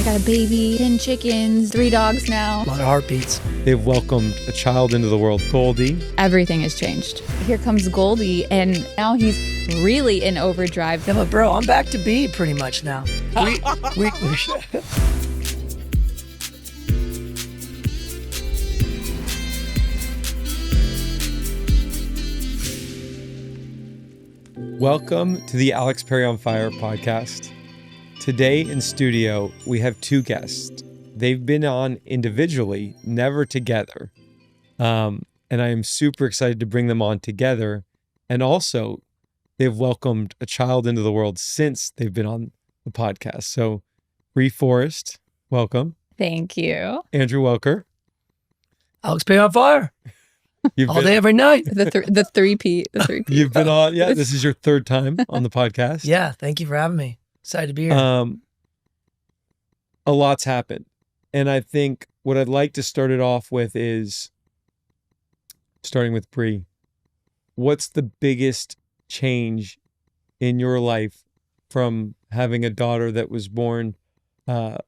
Got a baby, 10 chickens, 3 dogs now. A lot of heartbeats. They've welcomed a child into the world, Goldie. Everything has changed. Here comes Goldie, and now he's really in overdrive. Yeah, but bro, I'm back to B pretty much now. We Welcome to the Alex Perry on Fire podcast. Today in studio, we have 2 guests. They've been on individually, never together. And I am super excited to bring them on together. And also, they've welcomed a child into the world since they've been on the podcast. So, Bree Forrest, welcome. Thank you. Andrew Welker. Alex Perry on Fire. You've All been, day, every night. The three-peat. you've been on, this is your 3rd time on the podcast. Yeah, thank you for having me. Excited to be here. A lot's happened. And I think what I'd like to start it off with is, starting with Bree, what's the biggest change in your life from having a daughter that was born 5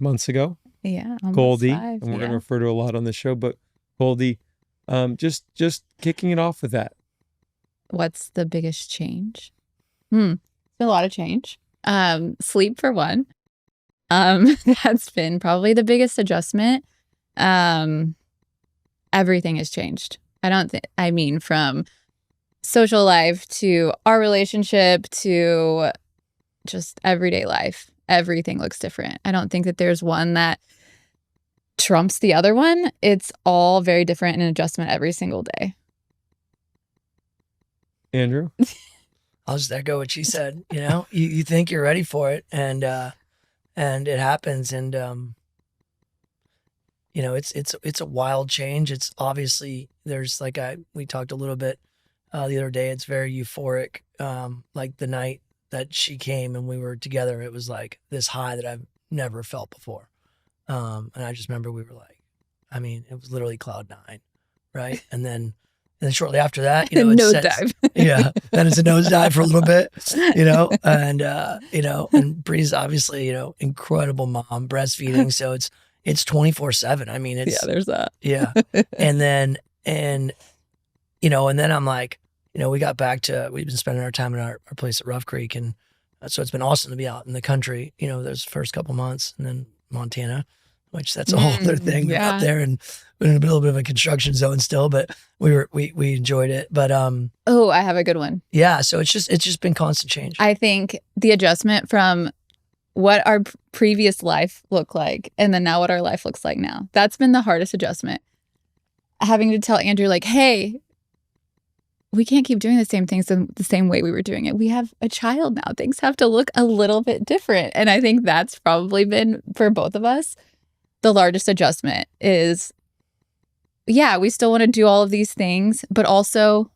months ago? Yeah. Goldie, 5, and we're going to refer to a lot on the show, but Goldie, just kicking it off with that. What's the biggest change? It's been a lot of change. Sleep for one. That's been probably the biggest adjustment. Everything has changed. From social life to our relationship to just everyday life, everything looks different. I don't think that there's one that trumps the other one. It's all very different and an adjustment every single day. Andrew? I'll just echo what she said. You know, you think you're ready for it, and it happens, and you know, it's a wild change. It's obviously there's we talked a little bit the other day. It's very euphoric. Like the night that she came and we were together, it was like this high that I've never felt before. And I just remember we were like, it was literally cloud 9, right? And then shortly after that, you know, Nosedive. Yeah. Then it's a nosedive for a little bit, you know, and and Bree's obviously, you know, incredible mom, breastfeeding. So it's 24/7. It's, there's that. yeah. And then I'm like, you know, we've been spending our time in our place at Rough Creek. And so it's been awesome to be out in the country, you know, those first couple months, and then Montana, which that's a whole other thing. We're out there and we're in a little bit of a construction zone still, but we enjoyed it. But I have a good one. yeah, so it's just been constant change. I think the adjustment from what our previous life looked like and then now what our life looks like now. That's been the hardest adjustment. Having to tell Andrew, like, hey, we can't keep doing the same things the same way we were doing it. We have a child now. Things have to look a little bit different. And I think that's probably been, for both of us, the largest adjustment is, we still want to do all of these things, but also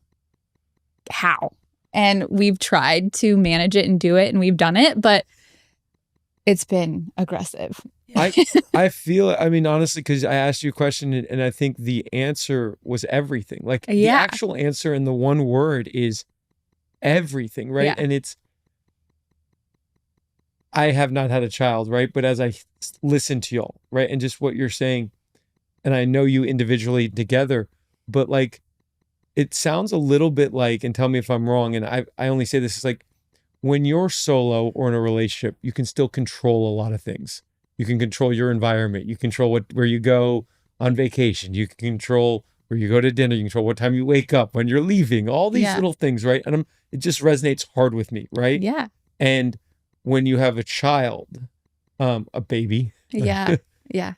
how? And we've tried to manage it and do it, and we've done it, but it's been aggressive. I feel, honestly, because I asked you a question and I think the answer was everything. Like the actual answer in the one word is everything, right? Yeah. And I have not had a child, right? But as I listen to y'all, right? And just what you're saying, and I know you individually together, but like, it sounds a little bit like, and tell me if I'm wrong, and I only say this is like, when you're solo or in a relationship, you can still control a lot of things. You can control your environment. You control where you go on vacation. You can control where you go to dinner. You control what time you wake up, when you're leaving, all these little things, right? And it just resonates hard with me, right? Yeah. And when you have a child, a baby. Yeah. Yeah.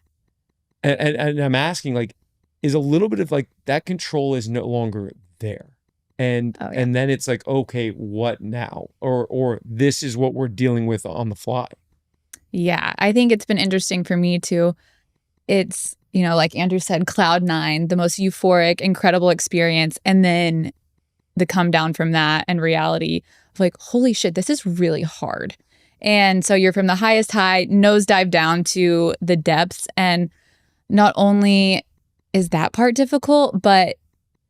And I'm asking, like, is a little bit of like that control is no longer there. And and then it's like, okay, what now? Or this is what we're dealing with on the fly. Yeah, I think it's been interesting for me too. It's, you know, like Andrew said, cloud 9, the most euphoric, incredible experience. And then the come down from that and reality of like, holy shit, this is really hard. And so you're from the highest high, nosedive down to the depths. And not only is that part difficult, but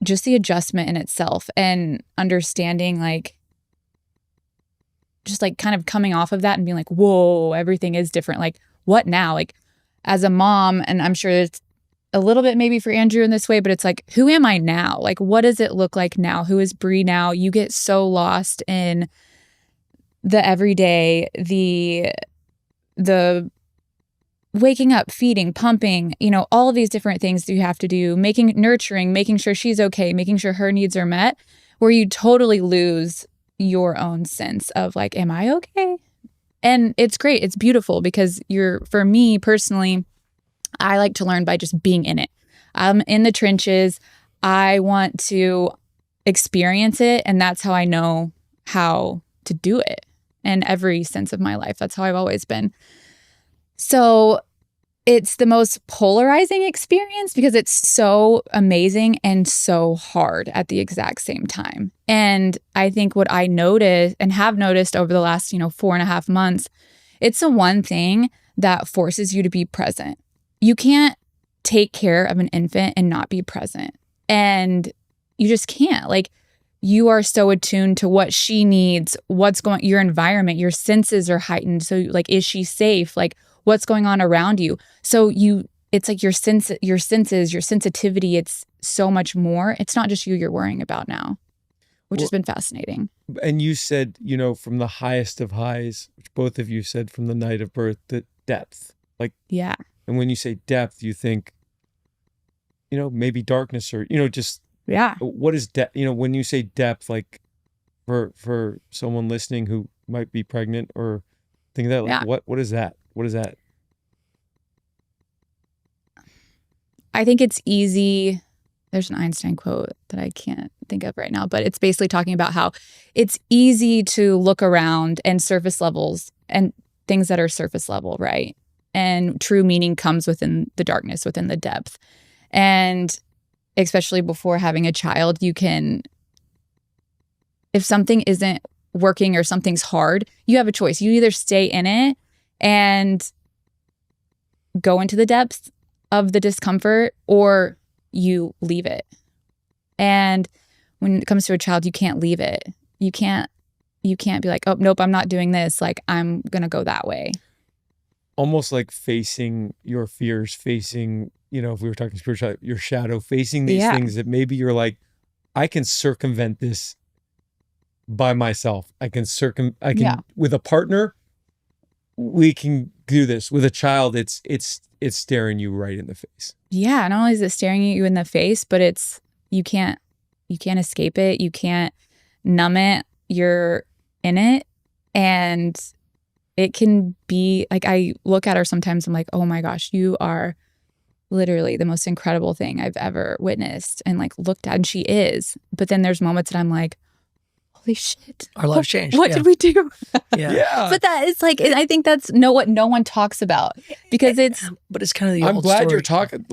just the adjustment in itself and understanding, like, just like kind of coming off of that and being like, whoa, everything is different. Like, what now? Like as a mom, and I'm sure it's a little bit maybe for Andrew in this way, but it's like, who am I now? Like, what does it look like now? Who is Bree now? You get so lost in the everyday, the waking up, feeding, pumping, all of these different things that you have to do, nurturing, making sure she's okay, making sure her needs are met, where you totally lose your own sense of like, am I okay? And it's great. It's beautiful because for me personally, I like to learn by just being in it. I'm in the trenches. I want to experience it. And that's how I know how to do it in every sense of my life. That's how I've always been. So it's the most polarizing experience because it's so amazing and so hard at the exact same time. And I think what I noticed and have noticed over the last, 4.5 months, it's the one thing that forces you to be present. You can't take care of an infant and not be present. And you just can't. Like, you are so attuned to what she needs, your environment, your senses are heightened. So like, is she safe? Like, what's going on around you? So it's like your senses, your sensitivity, it's so much more. It's not just you're worrying about now, which has been fascinating. And you said, from the highest of highs, which both of you said from the night of birth, the depth. Like, yeah. And when you say depth, you think, maybe darkness or, just. Yeah. What is depth? When you say depth, like for someone listening who might be pregnant or think that, like, what is that? What is that? I think it's easy. There's an Einstein quote that I can't think of right now, but it's basically talking about how it's easy to look around and surface levels and things that are surface level, right? And true meaning comes within the darkness, within the depth. And especially before having a child, if something isn't working or something's hard, you have a choice. You either stay in it and go into the depths of the discomfort, or you leave it. And when it comes to a child, you can't leave it. You can't be like, oh, nope, I'm not doing this. Like, I'm going to go that way. Almost like facing your fears, facing, if we were talking spiritual, your shadow, facing these things that maybe you're like, I can circumvent this by myself. With a partner, we can do this. With a child, it's staring you right in the face. Yeah. Not only is it staring at you in the face, but you can't escape it. You can't numb it. You're in it. And it can be like, I look at her sometimes, I'm like, oh my gosh, you are literally the most incredible thing I've ever witnessed and like looked at. And she is. But then there's moments that I'm like, holy shit. Our lives changed. What did we do? Yeah. But that is like, I think that's what no one talks about because but it's kind of the I'm old glad story. you're talking.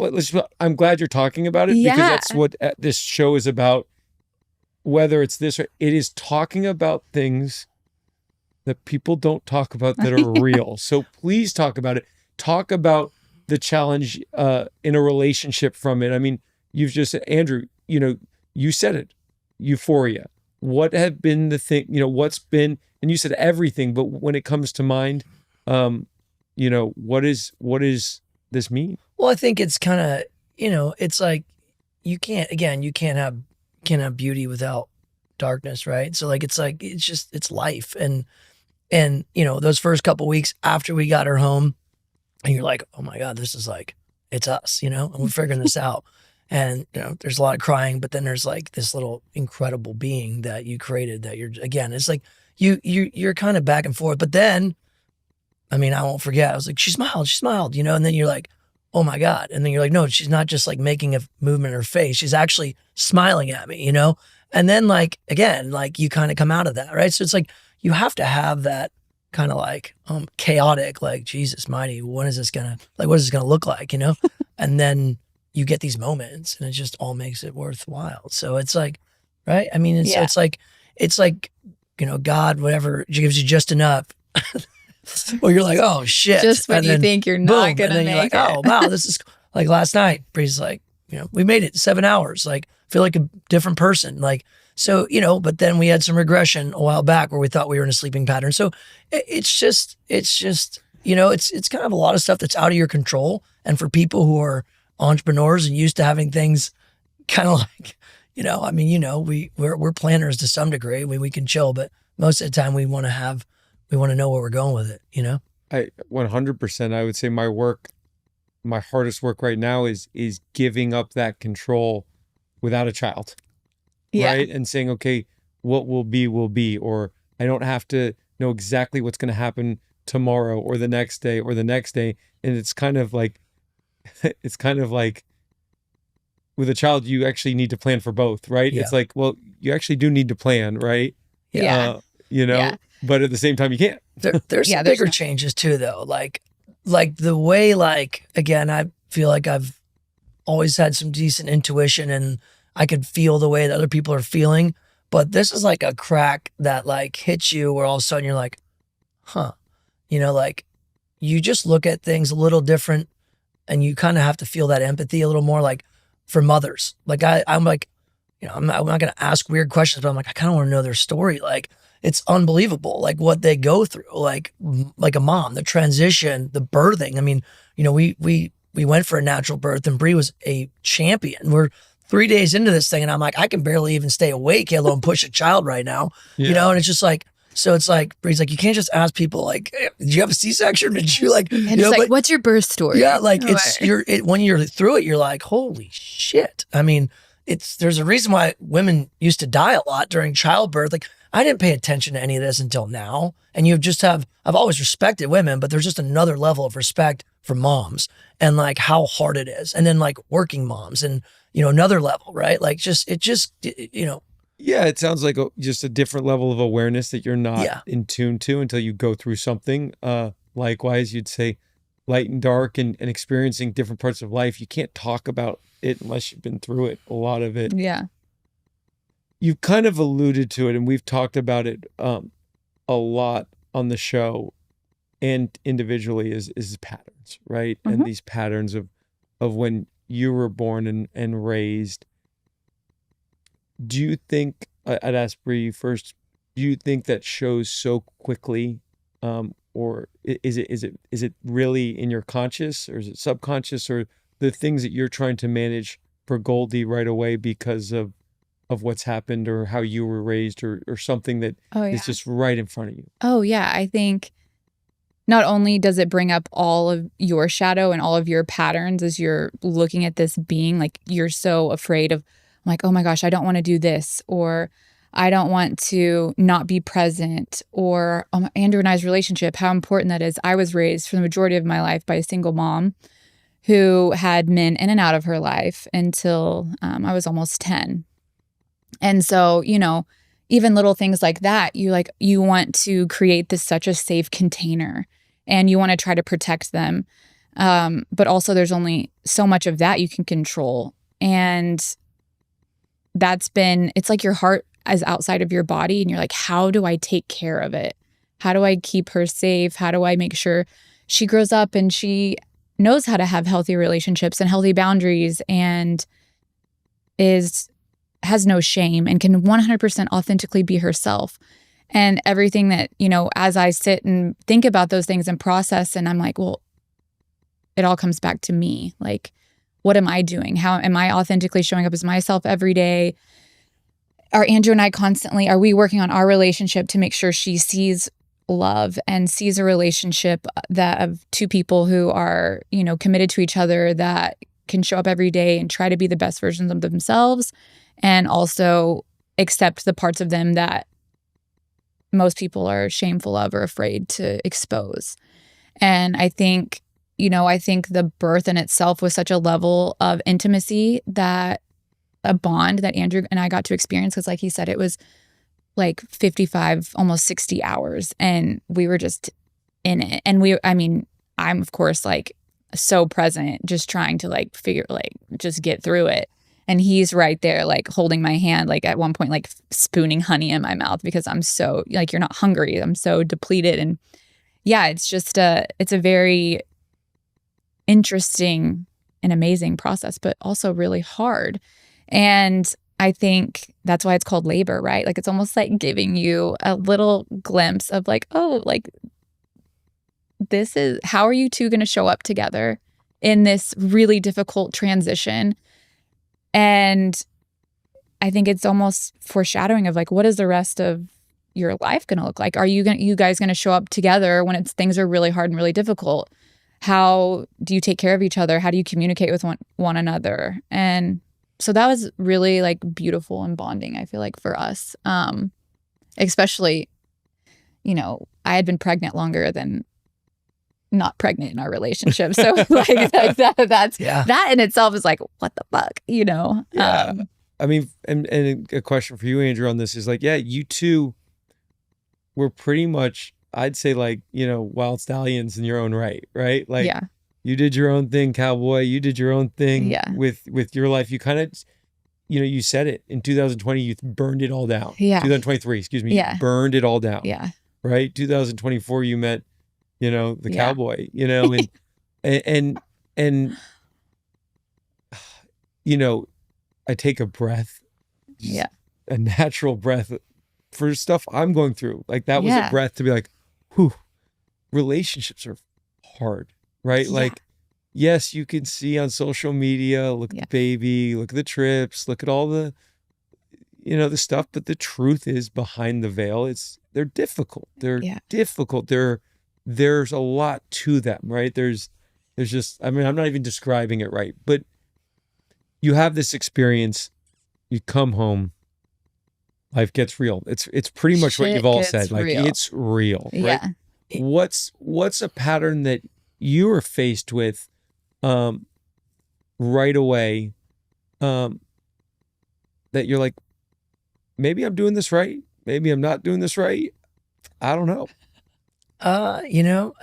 I'm glad you're talking about it because that's what this show is about. Whether it's this or it is talking about things that people don't talk about that are real. So please talk about it. Talk about the challenge in a relationship from it. I mean, you've just said, Andrew, you said it, euphoria. What have been the thing, what's been, and you said everything, but when it comes to mind, what is this mean? Well, I think it's kind of, it's like, you can't have beauty without darkness, right? So like, it's life. And those first couple weeks after we got her home, and you're like, oh my God, this is like, it's us, and we're figuring this out. And, there's a lot of crying, but then there's like this little incredible being that you created that it's like, you're kind of back and forth. But then, I mean, I won't forget, I was like, she smiled, and then you're like, oh my God. And then you're like, no, she's not just like making a movement in her face. She's actually smiling at me, And then like, again, like you kind of come out of that, right? So it's like, you have to have that kind of like chaotic, like, Jesus mighty, what is this gonna look like, And then you get these moments and it just all makes it worthwhile. So it's like, right? I mean, it's like, God, whatever, gives you just enough. Well, you're like, oh shit. Just when you think you're not going to make it. Oh, wow, this is like last night. Bree's like, we made it 7 hours. Like, feel like a different person. Like, so, but then we had some regression a while back where we thought we were in a sleeping pattern. So it's just you know, it's kind of a lot of stuff that's out of your control. And for people who are entrepreneurs and used to having things kind of like, you know, I mean, you know, we're planners to some degree. We can chill, but most of the time we want to know where we're going with it, you know? I 100%. I would say my hardest work right now is giving up that control without a child, Yeah. right? And saying, okay, what will be, or I don't have to know exactly what's going to happen tomorrow or the next day or the next day. And it's kind of like with a child, you actually need to plan for both, right? Yeah. It's like, well, you actually do need to plan, right? Yeah. You know, Yeah. but at the same time, you can't. There's Yeah, some there's bigger no- changes too, though. Like the way, like, again, I feel like I've always had some decent intuition and I could feel the way that other people are feeling. But this is like a crack that like hits you where all of a sudden you're like, huh, you know, like you just look at things a little different and you kind of have to feel that empathy a little more, like for mothers. Like I'm like, you know, I'm not going to ask weird questions, but I'm like, I kind of want to know their story. Like it's unbelievable, like what they go through, like a mom, the transition, the birthing. I mean, you know, we went for a natural birth and Bree was a champion. We're 3 days into this thing and I'm like, I can barely even stay awake, let alone push a child right now, you know? And it's just like, so it's like, Bree's like, you can't just ask people like, hey, did you have a C-section? Did you like, And you it's know, like, but- what's your birth story? yeah, like Right. when you're through it, you're like, holy shit. I mean, there's a reason why women used to die a lot during childbirth. Like I didn't pay attention to any of this until now. And I've always respected women, but there's just another level of respect for moms and like how hard it is. And then like working moms and, you know, another level, right? Like you know, Yeah, it sounds like just a different level of awareness that you're not Yeah. in tune to until you go through something. Likewise, you'd say light and dark and experiencing different parts of life. You can't talk about it unless you've been through it, a lot of it. Yeah. You've kind of alluded to it, and we've talked about it a lot on the show and individually is patterns, right? And these patterns of when you were born and raised. Do you think, I'd ask Bree first, do you think that shows so quickly, or is it really in your conscious, or is it subconscious, or the things that you're trying to manage for Goldie right away because of what's happened or how you were raised or something that Oh, yeah. is just right in front of you? Oh, yeah. I think not only does it bring up all of your shadow and all of your patterns as you're looking at this being, like you're so afraid of, like, oh my gosh, I don't want to do this, or I don't want to not be present, or Andrew and I's relationship, how important that is. I was raised for the majority of my life by a single mom who had men in and out of her life until I was almost 10. And so, you know, even little things like that, you want to create this such a safe container and you want to try to protect them. But also there's only so much of that you can control. And it's like your heart is outside of your body and you're like, how do I take care of it? How do I keep her safe? How do I make sure she grows up and she knows how to have healthy relationships and healthy boundaries and has no shame and can 100% authentically be herself? And everything that, you know, as I sit and think about those things and process, and I'm like, well, it all comes back to me. Like, what am I doing? How am I authentically showing up as myself every day? Are Andrew and I are we working on our relationship to make sure she sees love and sees a relationship that of two people who are, you know, committed to each other, that can show up every day and try to be the best versions of themselves and also accept the parts of them that most people are shameful of or afraid to expose. And I think the birth in itself was such a level of intimacy, that a bond that Andrew and I got to experience, because like he said, it was like 55, almost 60 hours and we were just in it. And I'm of course like so present, just trying to like just get through it. And he's right there, like holding my hand, like at one point, like spooning honey in my mouth because I'm so like, you're not hungry. I'm so depleted. And yeah, it's a very interesting and amazing process, but also really hard. And I think that's why it's called labor, right? Like it's almost like giving you a little glimpse of like, oh, like this is, how are you two going to show up together in this really difficult transition? And I think it's almost foreshadowing of like, what is the rest of your life going to look like? Are you guys going to show up together when things are really hard and really difficult? How do you take care of each other? How do you communicate with one another? And so that was really like beautiful and bonding, I feel like, for us. Especially, you know, I had been pregnant longer than not pregnant in our relationship. So like that in itself is like, what the fuck, you know? Yeah. I mean, and a question for you, Andrew, on this is like, yeah, you two were pretty much, I'd say, like, you know, wild stallions in your own right? Like, yeah. You did your own thing, cowboy. You did your own thing with your life. You kind of, you know, you said it in 2020, you burned it all down. Yeah. 2023, excuse me. Yeah. You burned it all down. Yeah. Right. 2024, you met, you know, the cowboy, you know, and, you know, I take a breath, a natural breath for stuff I'm going through. Like that was a breath to be like, whew, relationships are hard, right? Yeah. Like, yes, you can see on social media, look at the baby, look at the trips, look at all the, you know, the stuff. But the truth is behind the veil, they're difficult. They're difficult. There's a lot to them, right? There's just, I mean, I'm not even describing it right, but you have this experience, you come home, life gets real. It's pretty much what you've all said. Like real. It's real, right? Yeah. What's a pattern that you were faced with right away that you're like, maybe I'm doing this right, maybe I'm not doing this right, I don't know. You know,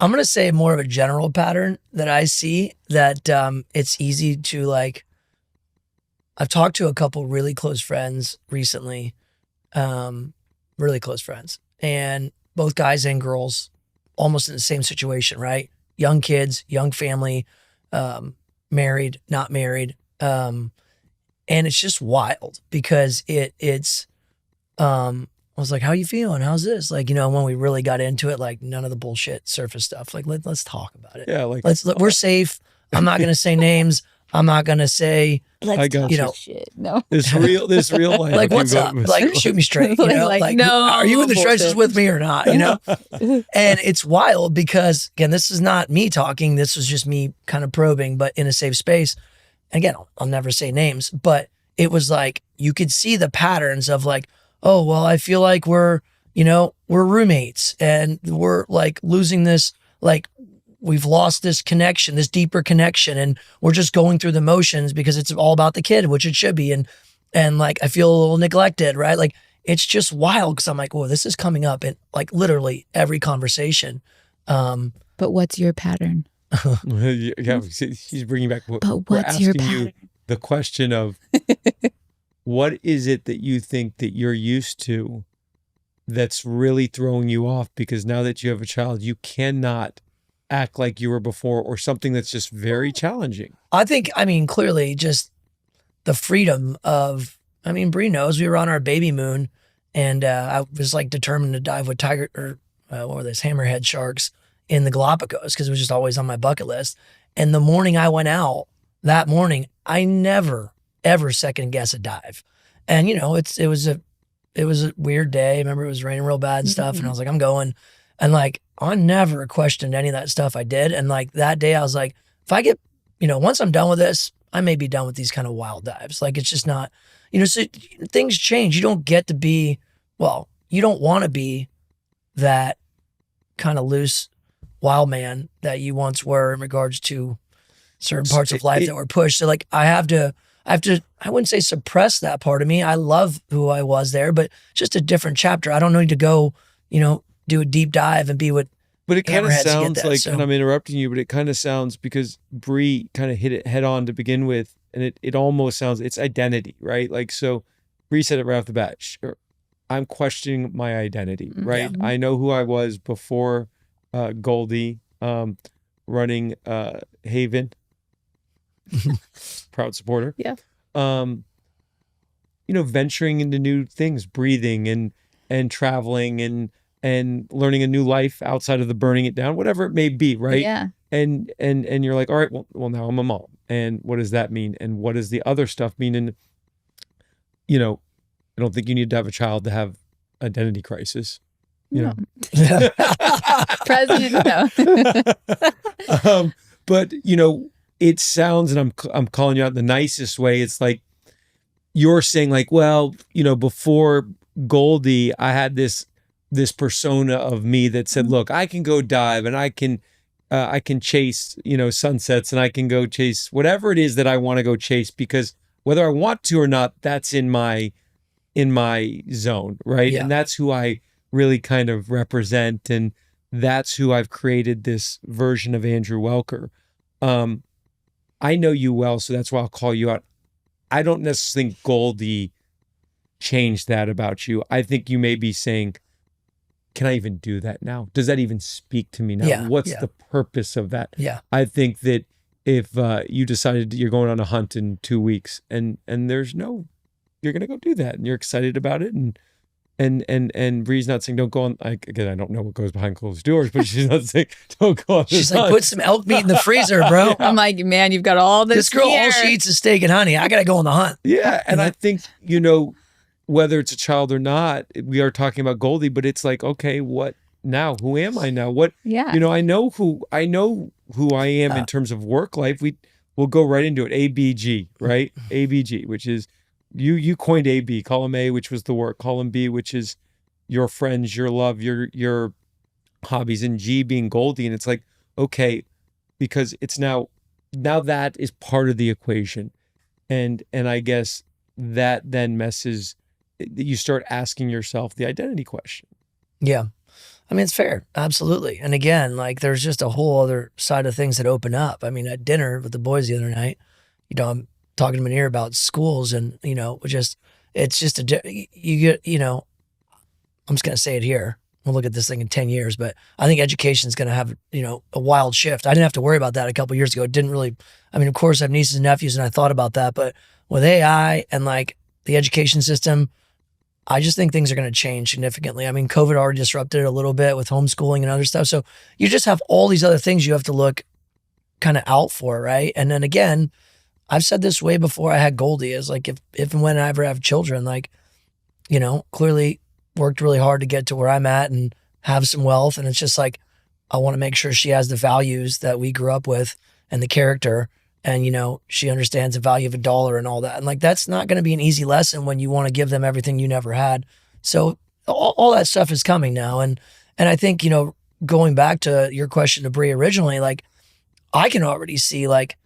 I'm going to say more of a general pattern that I see that it's easy to like, I've talked to a couple really close friends recently, really close friends, and both guys and girls almost in the same situation, right? Young kids, young family, married, not married. And it's just wild because it's, I was like, how you feeling? How's this? Like, you know, when we really got into it, like none of the bullshit surface stuff. Like, let's talk about it. Yeah. Like, we're safe. I'm not going to say names. I'm not going to say, let's talk, you know, shit. No. This real life. Like, what's up? Like, shoot me straight. You know, like no, are you in the trenches with me or not? You know? And it's wild because, again, this is not me talking. This was just me kind of probing, but in a safe space. And again, I'll never say names, but it was like, you could see the patterns of like, oh, well, I feel like we're roommates and we're like losing this, like we've lost this connection, this deeper connection. And we're just going through the motions because it's all about the kid, which it should be. And like, I feel a little neglected, right? Like, it's just wild because I'm like, whoa, this is coming up in like literally every conversation. But what's your pattern? Yeah, he's bringing back. But what's your pattern? You the question of what is it that you think that you're used to that's really throwing you off? Because now that you have a child, you cannot act like you were before, or something that's just very challenging. I think, I mean, clearly just the freedom of, I mean, Bree knows we were on our baby moon and I was like determined to dive with tiger or what were those hammerhead sharks in the Galapagos because it was just always on my bucket list. And the morning I went out, that morning, I never, ever second guess a dive. And, you know, it was a weird day. I remember it was raining real bad and stuff. And I was like, I'm going. And like, I never questioned any of that stuff I did. And like that day I was like, if I get, you know, once I'm done with this, I may be done with these kind of wild dives. Like, it's just not, you know, so things change. You don't get to be, well, you don't want to be that kind of loose wild man that you once were in regards to certain parts of life that were pushed. So like, I wouldn't say suppress that part of me. I love who I was there, but just a different chapter. I don't need to go, you know, do a deep dive and be with. But it kind of sounds like, and I'm interrupting you, but it kind of sounds, because Bree kind of hit it head on to begin with, and it almost sounds, it's identity, right? Like, so Bree said it right off the bat. Sure, I'm questioning my identity, right? Yeah. I know who I was before Goldie, running Haven. Proud supporter. Yeah. You know, venturing into new things, breathing and traveling and and learning a new life outside of the burning it down, whatever it may be, right? Yeah. And you're like, all right, well now I'm a mom. And what does that mean? And what does the other stuff mean? And, you know, I don't think you need to have a child to have identity crisis. You know, President, no. But you know, it sounds, and I'm calling you out in the nicest way. It's like you're saying, like, well, you know, before Goldie, I had this persona of me that said, look, I can go dive and I can chase, you know, sunsets, and I can go chase whatever it is that I want to go chase, because whether I want to or not, that's in my zone, right? Yeah. And that's who I really kind of represent, and that's who I've created this version of Andrew Welker. I know you well, so that's why I'll call you out. I don't necessarily think Goldie changed that about you. I think you may be saying, can I even do that now? Does that even speak to me now? Yeah, What's yeah. the purpose of that? Yeah. I think that if you decided you're going on a hunt in 2 weeks and there's no, you're going to go do that and you're excited about it, and Bree's not saying don't go on. Again, I don't know what goes behind closed doors, but she's not saying don't go on. She's like, put some elk meat in the freezer, bro. I'm like, man, you've got all This girl, here. all she eats is steak and honey. I got to go on the hunt. Yeah. And I think, you know, whether it's a child or not, we are talking about Goldie, but it's like, okay, what now? Who am I now? What, Yeah. you know, I know who I am in terms of work life. We'll go right into it. ABG, right? ABG, which is, you coined AB, column A, which was the work, column B, which is your friends, your love, your hobbies, and G being Goldie. And it's like, okay, because it's now that is part of the equation. And I guess that then messes, you start asking yourself the identity question. Yeah. I mean, it's fair. Absolutely. And again, like there's just a whole other side of things that open up. I mean, at dinner with the boys the other night, you know, I'm talking to Manir about schools, and, you know, it's just you get, you know, I'm just going to say it here. We'll look at this thing in 10 years, but I think education is going to have, you know, a wild shift. I didn't have to worry about that a couple of years ago. It didn't really, I mean, of course I have nieces and nephews and I thought about that, but with AI and like the education system, I just think things are going to change significantly. I mean, COVID already disrupted it a little bit with homeschooling and other stuff. So you just have all these other things you have to look kind of out for, right? And then again, I've said this way before I had Goldie, is like if and when I ever have children, like, you know, clearly worked really hard to get to where I'm at and have some wealth. And it's just like, I want to make sure she has the values that we grew up with and the character. And, you know, she understands the value of $1 and all that. And like, that's not going to be an easy lesson when you want to give them everything you never had. So all that stuff is coming now. And I think, you know, going back to your question to Bree originally, like I can already see like,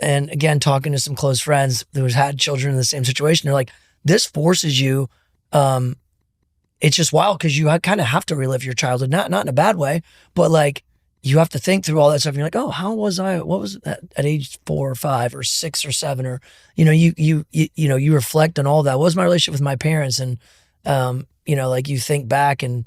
and again, talking to some close friends who had children in the same situation, they're like, this forces you, it's just wild because you kind of have to relive your childhood, not in a bad way, but like you have to think through all that stuff. And you're like, oh, how was I? What was that at age 4 or 5 or 6 or 7? Or, you know, you reflect on all that. What was my relationship with my parents? And, you know, like you think back and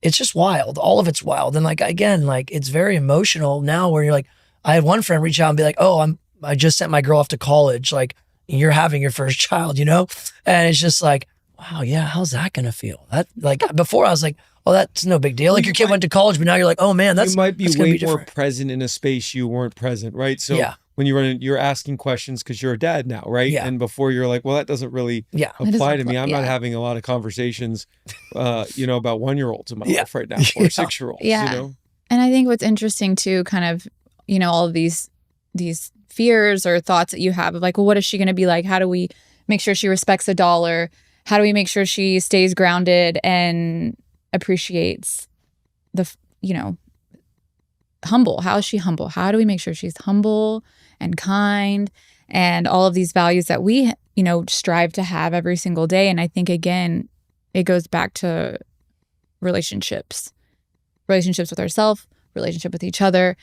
it's just wild. All of it's wild. And like, again, like it's very emotional now where you're like, I had one friend reach out and be like, oh, I just sent my girl off to college. Like you're having your first child, you know? And it's just like, wow, yeah, how's that going to feel? That like before I was like, oh, that's no big deal. Like your kid went to college, but now you're like, oh man, you might be way more different. present in a space you weren't present, right? So yeah. when you're asking questions because you're a dad now, right? Yeah. And before you're like, well, that doesn't really apply to me. I'm not having a lot of conversations, you know, about 1-year-olds in my life right now, or 6-year-olds, yeah. you know? And I think what's interesting too, kind of, you know, all of these fears or thoughts that you have of like, well, what is she going to be like? How do we make sure she respects $1? How do we make sure she stays grounded and appreciates the, you know, humble? How is she humble? How do we make sure she's humble and kind and all of these values that we, you know, strive to have every single day? And I think, again, it goes back to relationships with ourselves, relationship with each other.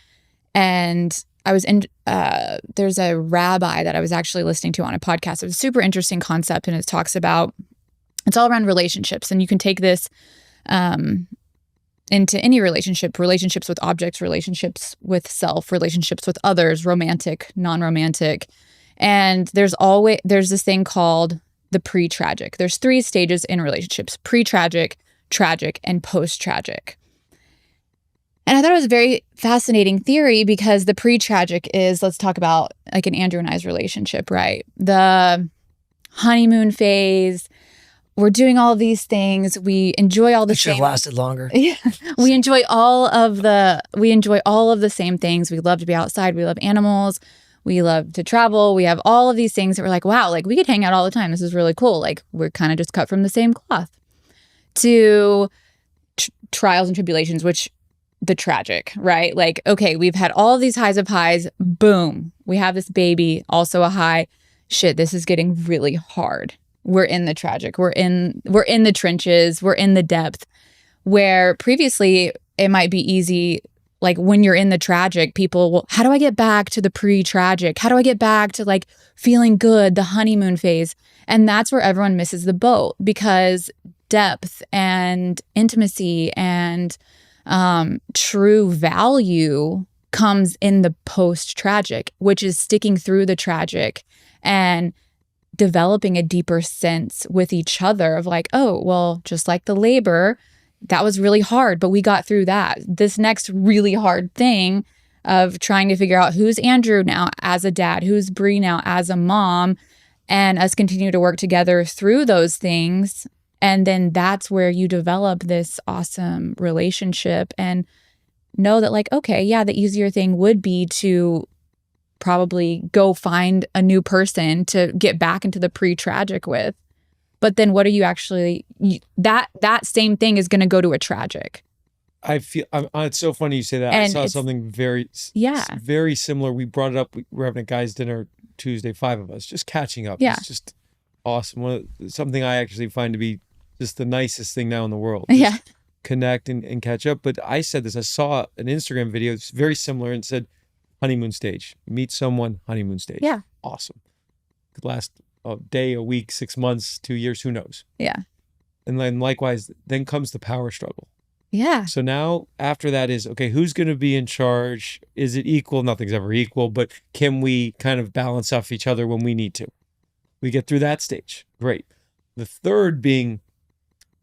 And I was in, there's a rabbi that I was actually listening to on a podcast. It was a super interesting concept, and it talks about, it's all around relationships. And you can take this into any relationships with objects, relationships with self, relationships with others, romantic, non-romantic. And there's this thing called the pre-tragic. There's 3 stages in relationships: pre-tragic, tragic and post-tragic. And I thought it was a very fascinating theory because the pre-tragic is, let's talk about like an Andrew and I's relationship, right? The honeymoon phase. We're doing all of these things. We enjoy all the It should have same. lasted longer. Yeah, we enjoy all of the same things. We love to be outside. We love animals. We love to travel. We have all of these things that we're like, wow, like we could hang out all the time. This is really cool. Like we're kind of just cut from the same cloth. To trials and tribulations, which the tragic, right? Like, okay, we've had all of these highs of highs. Boom, we have this baby, also a high. Shit, this is getting really hard. We're in the tragic. We're in the trenches. We're in the depth. Where previously it might be easy, like when you're in the tragic, people, well, how do I get back to the pre-tragic? How do I get back to like feeling good, the honeymoon phase? And that's where everyone misses the boat, because depth and intimacy and true value comes in the post-tragic, which is sticking through the tragic and developing a deeper sense with each other of like, oh, well, just like the labor, that was really hard, but we got through that. This next really hard thing of trying to figure out who's Andrew now as a dad, who's Bree now as a mom, and us continue to work together through those things. And then that's where you develop this awesome relationship and know that like, okay, yeah, the easier thing would be to probably go find a new person to get back into the pre-tragic with. But then what are you actually, that same thing is going to go to a tragic. I feel it's so funny you say that. And I saw something very similar. We brought it up. We're having a guys' dinner Tuesday, 5 of us, just catching up. Yeah. It's just awesome. Something I actually find to be just the nicest thing now in the world. Yeah. Connect and catch up. But I said this, I saw an Instagram video. It's very similar and said honeymoon stage. Meet someone, honeymoon stage. Yeah. Awesome. Could last a day, a week, 6 months, 2 years, who knows? Yeah. And then likewise, then comes the power struggle. Yeah. So now after that is, okay, who's going to be in charge? Is it equal? Nothing's ever equal, but can we kind of balance off each other when we need to? We get through that stage. Great. The third being,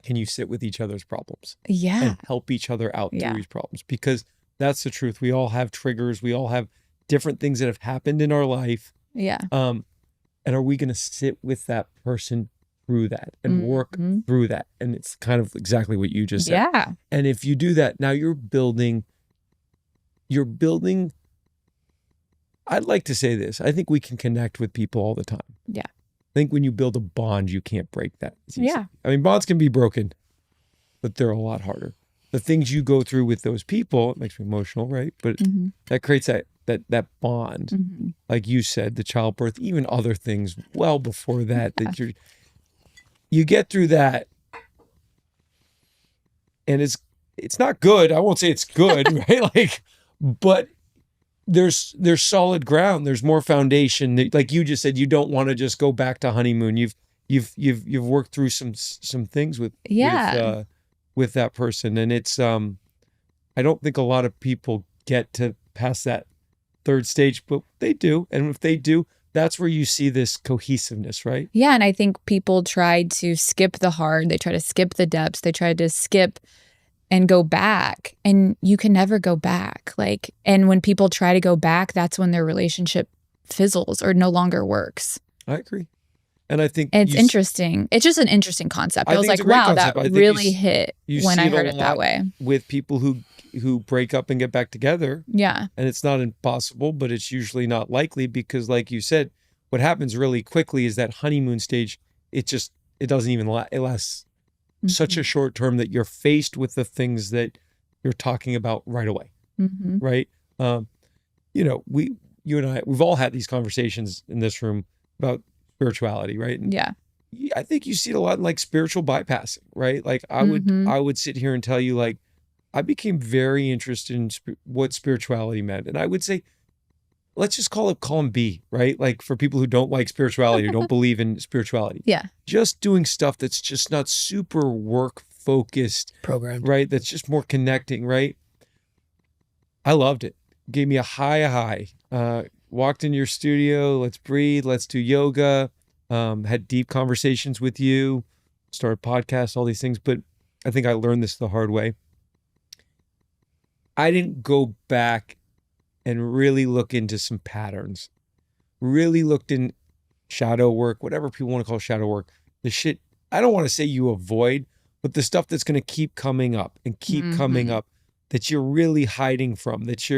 can you sit with each other's problems? Yeah. And help each other out through these problems? Because that's the truth. We all have triggers. We all have different things that have happened in our life. Yeah. And are we going to sit with that person through that and work through that? And it's kind of exactly what you just said. Yeah. And if you do that, now you're building, I'd like to say this. I think we can connect with people all the time. Yeah. I think when you build a bond, you can't break that. Yeah. I mean, bonds can be broken, but they're a lot harder. The things you go through with those people, it makes me emotional, right? But that creates that bond. Like you said, the childbirth, even other things well before that, that you get through that. And it's not good. I won't say it's good, right? Like, but there's solid ground. There's more foundation. Like you just said, you don't want to just go back to honeymoon. You've worked through some things with that person, and it's I don't think a lot of people get to past that third stage, but they do. And if they do, that's where you see this cohesiveness, right? Yeah. And I think people try to skip the hard. They try to skip the depths. They try to skip and go back. And you can never go back. Like, and when people try to go back, that's when their relationship fizzles or no longer works. I agree. And I think it's interesting. It's just an interesting concept. I was like, wow, that really hit when I heard it that way. With people who break up and get back together. Yeah. And it's not impossible, but it's usually not likely because, like you said, what happens really quickly is that honeymoon stage, it doesn't even last. It lasts such a short term that you're faced with the things that you're talking about right away. Right. You and I, we've all had these conversations in this room about spirituality, right? And I think you see it a lot in like spiritual bypassing, right? Like I would sit here and tell you, like, I became very interested in what spirituality meant. And I would say, let's just call it column B, right? Like for people who don't like spirituality or don't believe in spirituality. Yeah. Just doing stuff that's just not super work focused, programmed, right? That's just more connecting, right? I loved it. Gave me a high. Walked in your studio, let's breathe, let's do yoga, had deep conversations with you, started podcasts, all these things. But I think I learned this the hard way. I didn't go back and really look into some patterns, really looked in shadow work, whatever people want to call shadow work, the shit, I don't want to say you avoid, but the stuff that's going to keep coming up and keep coming up that you're really hiding from, that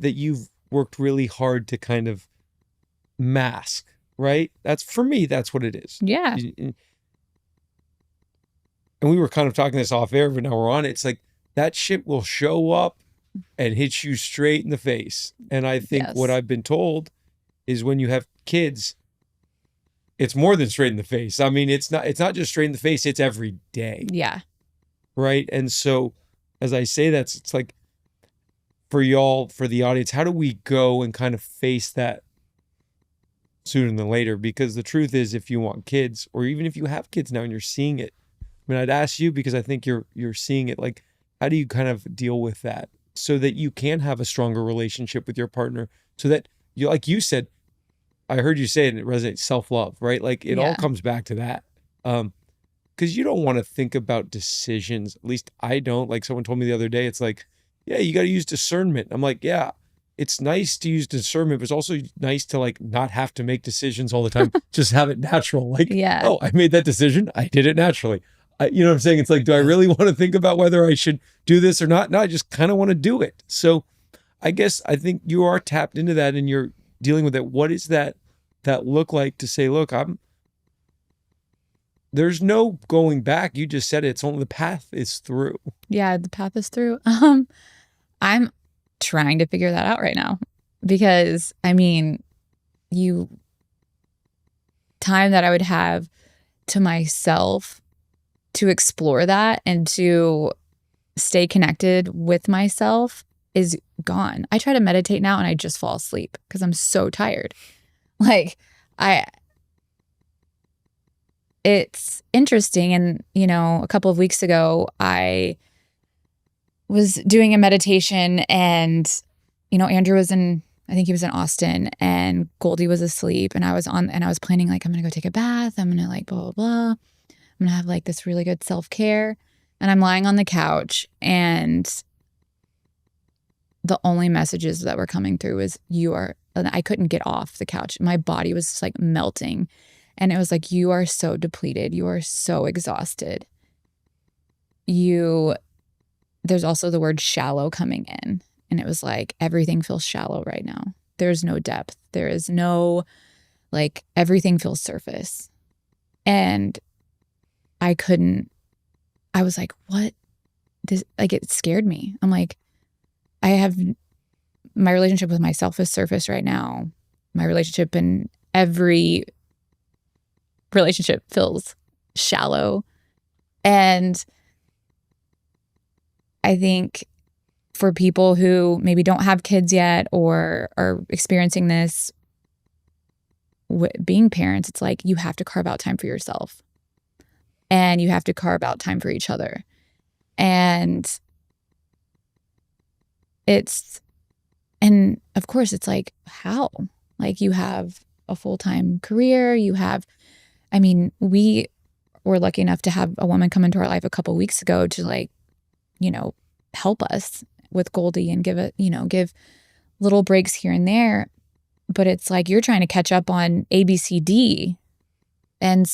you've worked really hard to kind of mask, right? That's, for me, that's what it is. Yeah. And we were kind of talking this off air, but now we're on it. It's like that shit will show up and hit you straight in the face. And I think what I've been told is when you have kids, it's more than straight in the face. I mean, it's not just straight in the face, it's every day. Yeah. Right. And so as I say that, it's like for y'all, for the audience, how do we go and kind of face that sooner than later? Because the truth is, if you want kids, or even if you have kids now and you're seeing it, I mean, I'd ask you, because I think you're seeing it, like, how do you kind of deal with that so that you can have a stronger relationship with your partner, so that you, like you said, I heard you say it and it resonates, self-love, right? Like it all comes back to that. Because you don't want to think about decisions. At least I don't. Like someone told me the other day, it's like, yeah, you got to use discernment. I'm like, yeah, it's nice to use discernment, but it's also nice to like not have to make decisions all the time. Just have it natural. Like, oh, I made that decision. I did it naturally. You know what I'm saying? It's like, do I really want to think about whether I should do this or not? No, I just kind of want to do it. So I guess I think you are tapped into that and you're dealing with it. What is that look like to say, look, there's no going back. You just said it. It's only the path is through. Yeah, the path is through. I'm trying to figure that out right now, because I mean, time that I would have to myself to explore that and to stay connected with myself is gone. I try to meditate now and I just fall asleep because I'm so tired. Like it's interesting. And, a couple of weeks ago, I was doing a meditation and, Andrew was I think he was in Austin, and Goldie was asleep, and I was planning, like, I'm going to go take a bath. I'm going to like, blah, blah, blah. I'm going to have like this really good self-care. And I'm lying on the couch, and the only messages that were coming through was I couldn't get off the couch. My body was just like melting. And it was like, you are so depleted. You are so exhausted. There's also the word shallow coming in. And it was like, everything feels shallow right now. There's no depth. There is no, like, everything feels surface. And I was like, what? It scared me. I'm like, my relationship with myself is surface right now. My relationship in every relationship feels shallow. And I think for people who maybe don't have kids yet or are experiencing this, being parents, it's like you have to carve out time for yourself. And you have to carve out time for each other. And of course, it's like, how? Like, you have a full-time career. We were lucky enough to have a woman come into our life a couple weeks ago to, like, help us with Goldie and give little breaks here and there. But it's like, you're trying to catch up on ABCD. And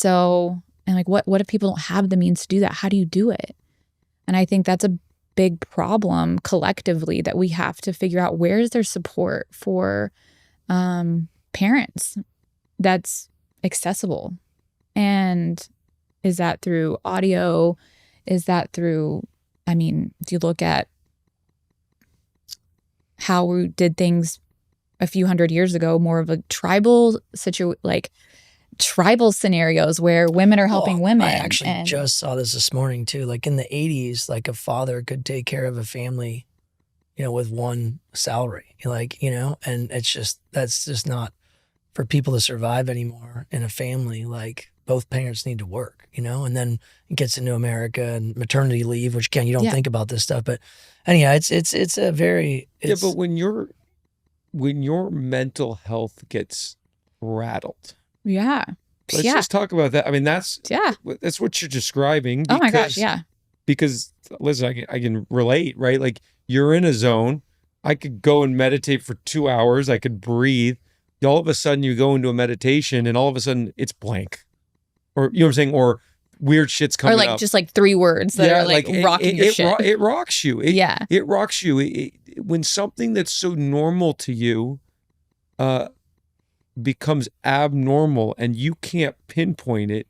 like, what if people don't have the means to do that? How do you do it? And I think that's a big problem collectively, that we have to figure out, where is there support for parents that's accessible? And is that through audio? Is that through, if you look at how we did things a few hundred years ago, more of a tribal scenarios where women are helping women. I actually just saw this morning too. Like in the 80s, like a father could take care of a family, with one salary, and that's just not for people to survive anymore in a family. Like, both parents need to work, and then it gets into America and maternity leave, which again, you don't think about this stuff, but anyhow, it's a very, but when your mental health gets rattled, Let's Yeah. just talk about that. I mean, that's Yeah. what you're describing. Oh my gosh. because- Yeah. Because listen, I can relate, right? Like you're in a zone. I could go and meditate for 2 hours. I could breathe. All of a sudden you go into a meditation and all of a sudden it's blank. Or you know what I'm saying? Or weird shit's coming Or like up. just like 3 words that are like rocking your shit. It rocks you. Yeah. It rocks you. When something that's so normal to you becomes abnormal and you can't pinpoint it,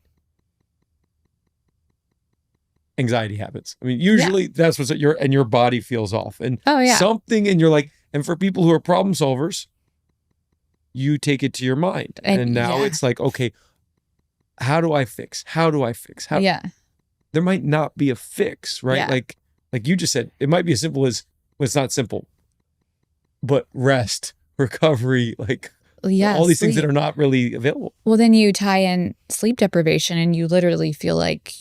anxiety happens. I mean, usually that's what's your body feels off. And Oh yeah. something and you're like, and for people who are problem solvers, you take it to your mind. And now yeah. it's like, okay, how do I fix? How do I fix? How Yeah. there might not be a fix, right? Yeah. Like you just said, it might be as simple as, well, it's not simple, but rest, recovery, like Yeah. all these things sleep. that are not really available. Well, then you tie in sleep deprivation and you literally feel like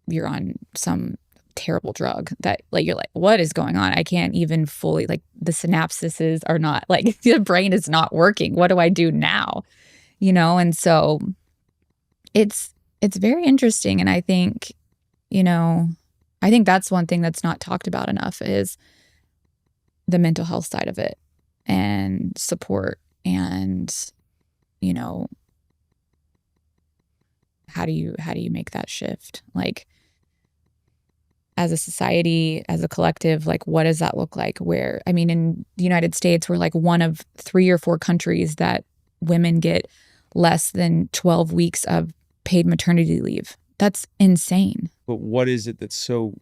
you're on some terrible drug that like, you're like, what is going on? I can't even fully, like the synapses are not like the brain is not working. What do I do now? You know? And so it's very interesting. And I think, I think that's one thing that's not talked about enough is the mental health side of it and support and, how do you make that shift? Like as a society, as a collective, like what does that look like? Where, I mean, in the United States, we're like one of 3 or 4 countries that women get less than 12 weeks of paid maternity leave. That's insane. But what is it that's so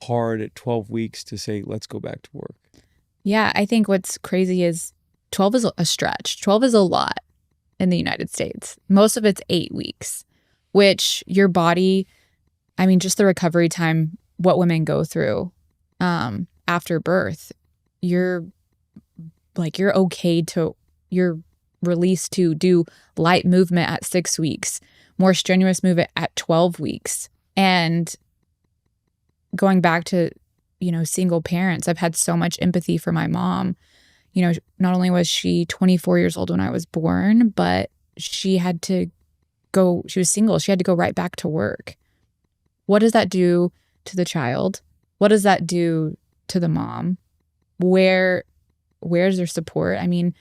hard at 12 weeks to say, let's go back to work? Yeah, I think what's crazy is 12 is a stretch. 12 is a lot in the United States. Most of it's 8 weeks, which your body, I mean, just the recovery time, what women go through after birth, you're released to do light movement at 6 weeks, more strenuous movement at 12 weeks. And going back to, single parents, I've had so much empathy for my mom. Not only was she 24 years old when I was born, but she was single. She had to go right back to work. What does that do to the child? What does that do to the mom? Where's their support? I mean,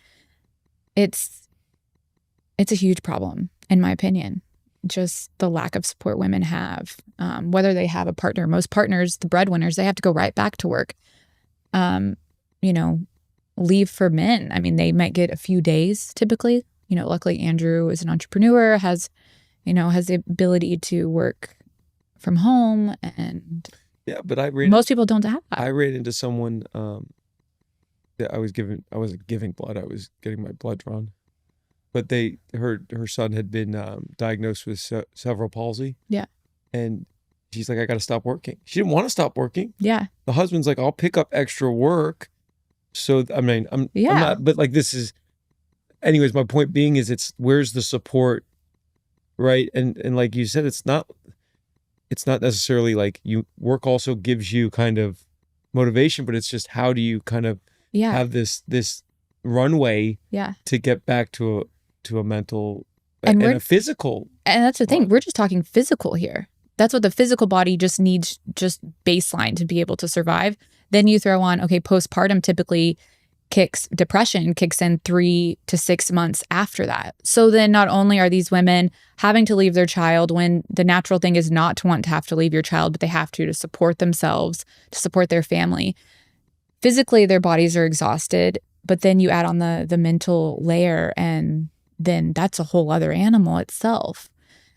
it's a huge problem, in my opinion. Just the lack of support women have, whether they have a partner. Most partners, the breadwinners, they have to go right back to work. Leave for men. I mean, they might get a few days typically. Luckily Andrew is an entrepreneur, has the ability to work from home, and Yeah, but most people don't have that. I ran into someone that I wasn't giving blood, I was getting my blood drawn. But her son had been diagnosed with cerebral palsy. Yeah. And she's like, I got to stop working. She didn't want to stop working. Yeah. The husband's like, I'll pick up extra work. So, I mean, I'm not, but like this is, anyways, my point being is where's the support, right? And like you said, it's not necessarily like work also gives you kind of motivation, but it's just how do you kind of have this runway to get back to a mental and a physical. And that's the thing. We're just talking physical here. That's what the physical body just needs, just baseline to be able to survive. Then you throw on, okay, postpartum typically depression kicks in 3 to 6 months after that. So then not only are these women having to leave their child when the natural thing is not to want to have to leave your child, but they have to support themselves, to support their family. Physically, their bodies are exhausted, but then you add on the mental layer, and then that's a whole other animal itself.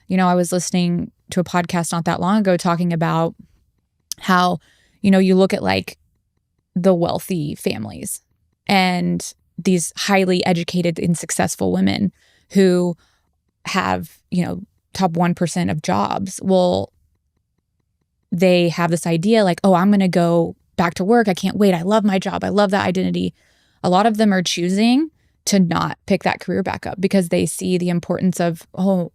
I was listening to a podcast not that long ago talking about how, you look at like the wealthy families and these highly educated and successful women who have, top 1% of jobs. Well, they have this idea like, oh, I'm going to go back to work. I can't wait. I love my job. I love that identity. A lot of them are choosing to not pick that career back up because they see the importance of, oh,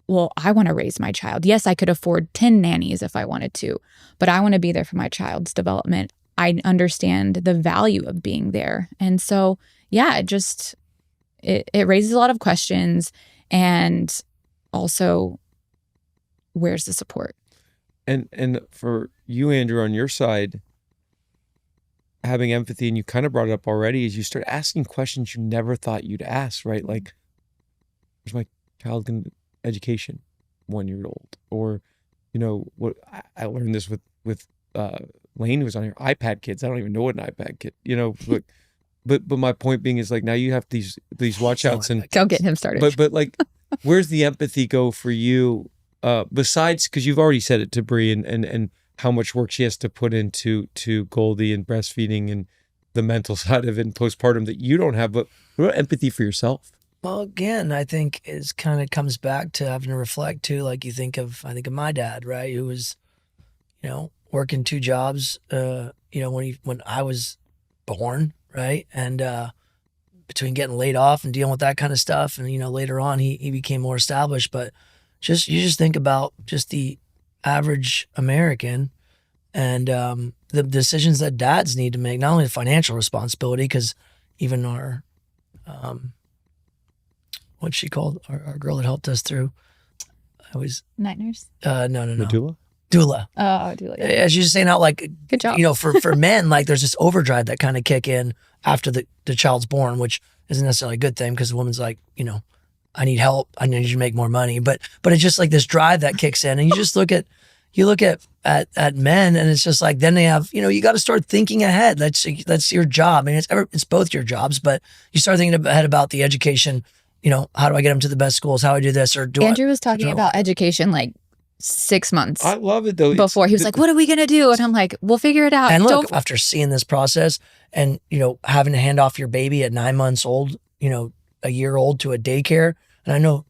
well, I want to raise my child. Yes, I could afford 10 nannies if I wanted to, but I want to be there for my child's development. I understand the value of being there. And so, yeah, it raises a lot of questions. And also, where's the support? And for you, Andrew, on your side, having empathy, and you kind of brought it up already, is you start asking questions you never thought you'd ask, right? Like, where's my child going education, 1 year old? Or, you know, what I learned this with Lane, who was on here, iPad kids. I don't even know what an iPad kid, you know, but my point being is like, now you have these watch outs, and Don't get him started. but like, where's the empathy go for you? Besides, because you've already said it to Brie, and how much work she has to put into Goldie and breastfeeding and the mental side of it and postpartum that you don't have, but what about empathy for yourself? Well, again, I think it's kind of comes back to having to reflect too. Like I think of my dad, right? Who was, you know, working 2 jobs, you know, when I was born, right? And, between getting laid off and dealing with that kind of stuff. And, you know, later on he became more established, but you just think about just the average American and, the decisions that dads need to make, not only the financial responsibility, because even our, what's she called? Our girl that helped us through. I always Night nurse? no. Medulla? Doula. Oh, doula. Yeah. As you're just saying out, like, Good job. you know, for men, like there's this overdrive that kind of kick in after the child's born, which isn't necessarily a good thing because the woman's like, you know, I need help. I need you to make more money. But it's just like this drive that kicks in, and you just look at men, and it's just like, then they have, you know, you got to start thinking ahead. That's your job. I mean, it's both your jobs, but you start thinking ahead about the education. You know, how do I get them to the best schools? How do I do this? Or do Andrew was talking about education like 6 months I love it though. before. He was like, what are we going to do? And I'm like, we'll figure it out. And look, Don't- after seeing this process and, you know, having to hand off your baby at 9 months old, you know, a year old to a daycare. And I know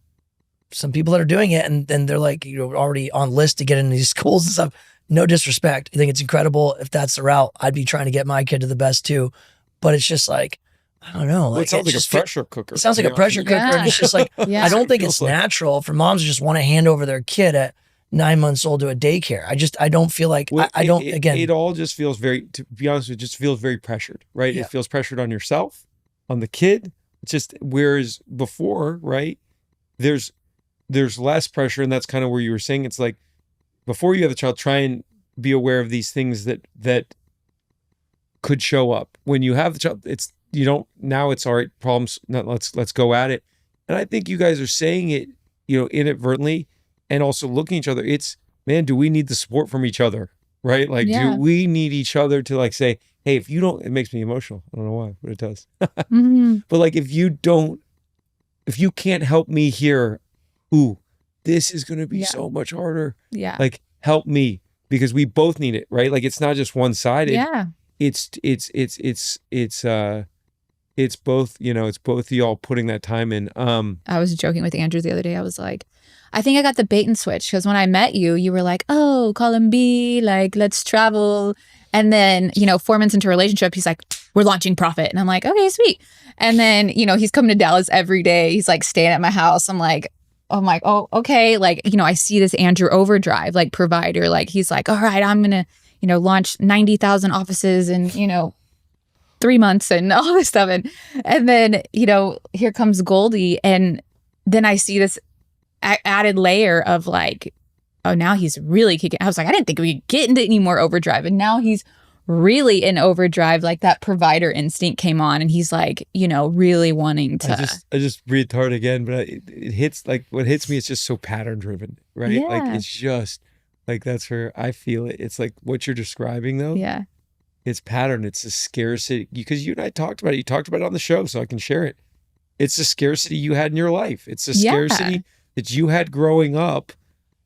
some people that are doing it and they're like, you know, already on list to get into these schools and stuff. No disrespect. I think it's incredible. If that's the route, I'd be trying to get my kid to the best too. But it's just like, I don't know. Well, Like it sounds like a just pressure cooker. It sounds like a pressure cooker. Yeah. And it's just like, Yeah. I don't think Feels it's like- natural for moms to just want to hand over their kid at 9 months old to a daycare. I don't feel like, Well, I don't, it, again. it all just feels very, to be honest with you, it just feels very pressured, right? Yeah. It feels pressured on yourself, on the kid. It's just, whereas before, right, there's less pressure, and that's kind of where you were saying, it's like, before you have a child, try and be aware of these things that could show up. When you have the child, it's, you don't, now it's all right, problems, no, let's go at it. And I think you guys are saying it, you know, inadvertently, and also looking at each other. It's, man, do we need the support from each other? Right? Like, Yeah. do we need each other to like say, hey, if you don't, it makes me emotional. I don't know why, but it does. Mhm. But like, if you can't help me here, this is going to be Yeah. so much harder. Yeah. Like, help me, because we both need it, right? Like, it's not just one sided. Yeah. It's both, you know, it's both of y'all putting that time in. I was joking with Andrew the other day. I was like, I think I got the bait and switch because when I met you, you were like, oh, call him B, like, let's travel. And then, you know, 4 months into a relationship, he's like, we're launching Profit. And I'm like, okay, sweet. And then, you know, he's coming to Dallas every day. He's like staying at my house. I'm like, oh, okay. Like, you know, I see this Andrew Overdrive, like provider. Like, he's like, all right, I'm going to, you know, launch 90,000 offices in, you know, 3 months and all this stuff. And then, you know, here comes Goldie. And then I see this added layer of like, oh, now he's really kicking. I was like, I didn't think we could get into any more overdrive. And now he's really in overdrive. Like, that provider instinct came on and he's like, you know, really wanting to. I just breathed hard again, but it hits, like, what hits me is just so pattern driven, right? Yeah. Like, it's just like, that's where I feel it. It's like what you're describing though. Yeah. It's pattern. It's a scarcity, because you and I talked about it. You talked about it on the show, so I can share it. It's a scarcity you had in your life. It's a Yeah. scarcity that you had growing up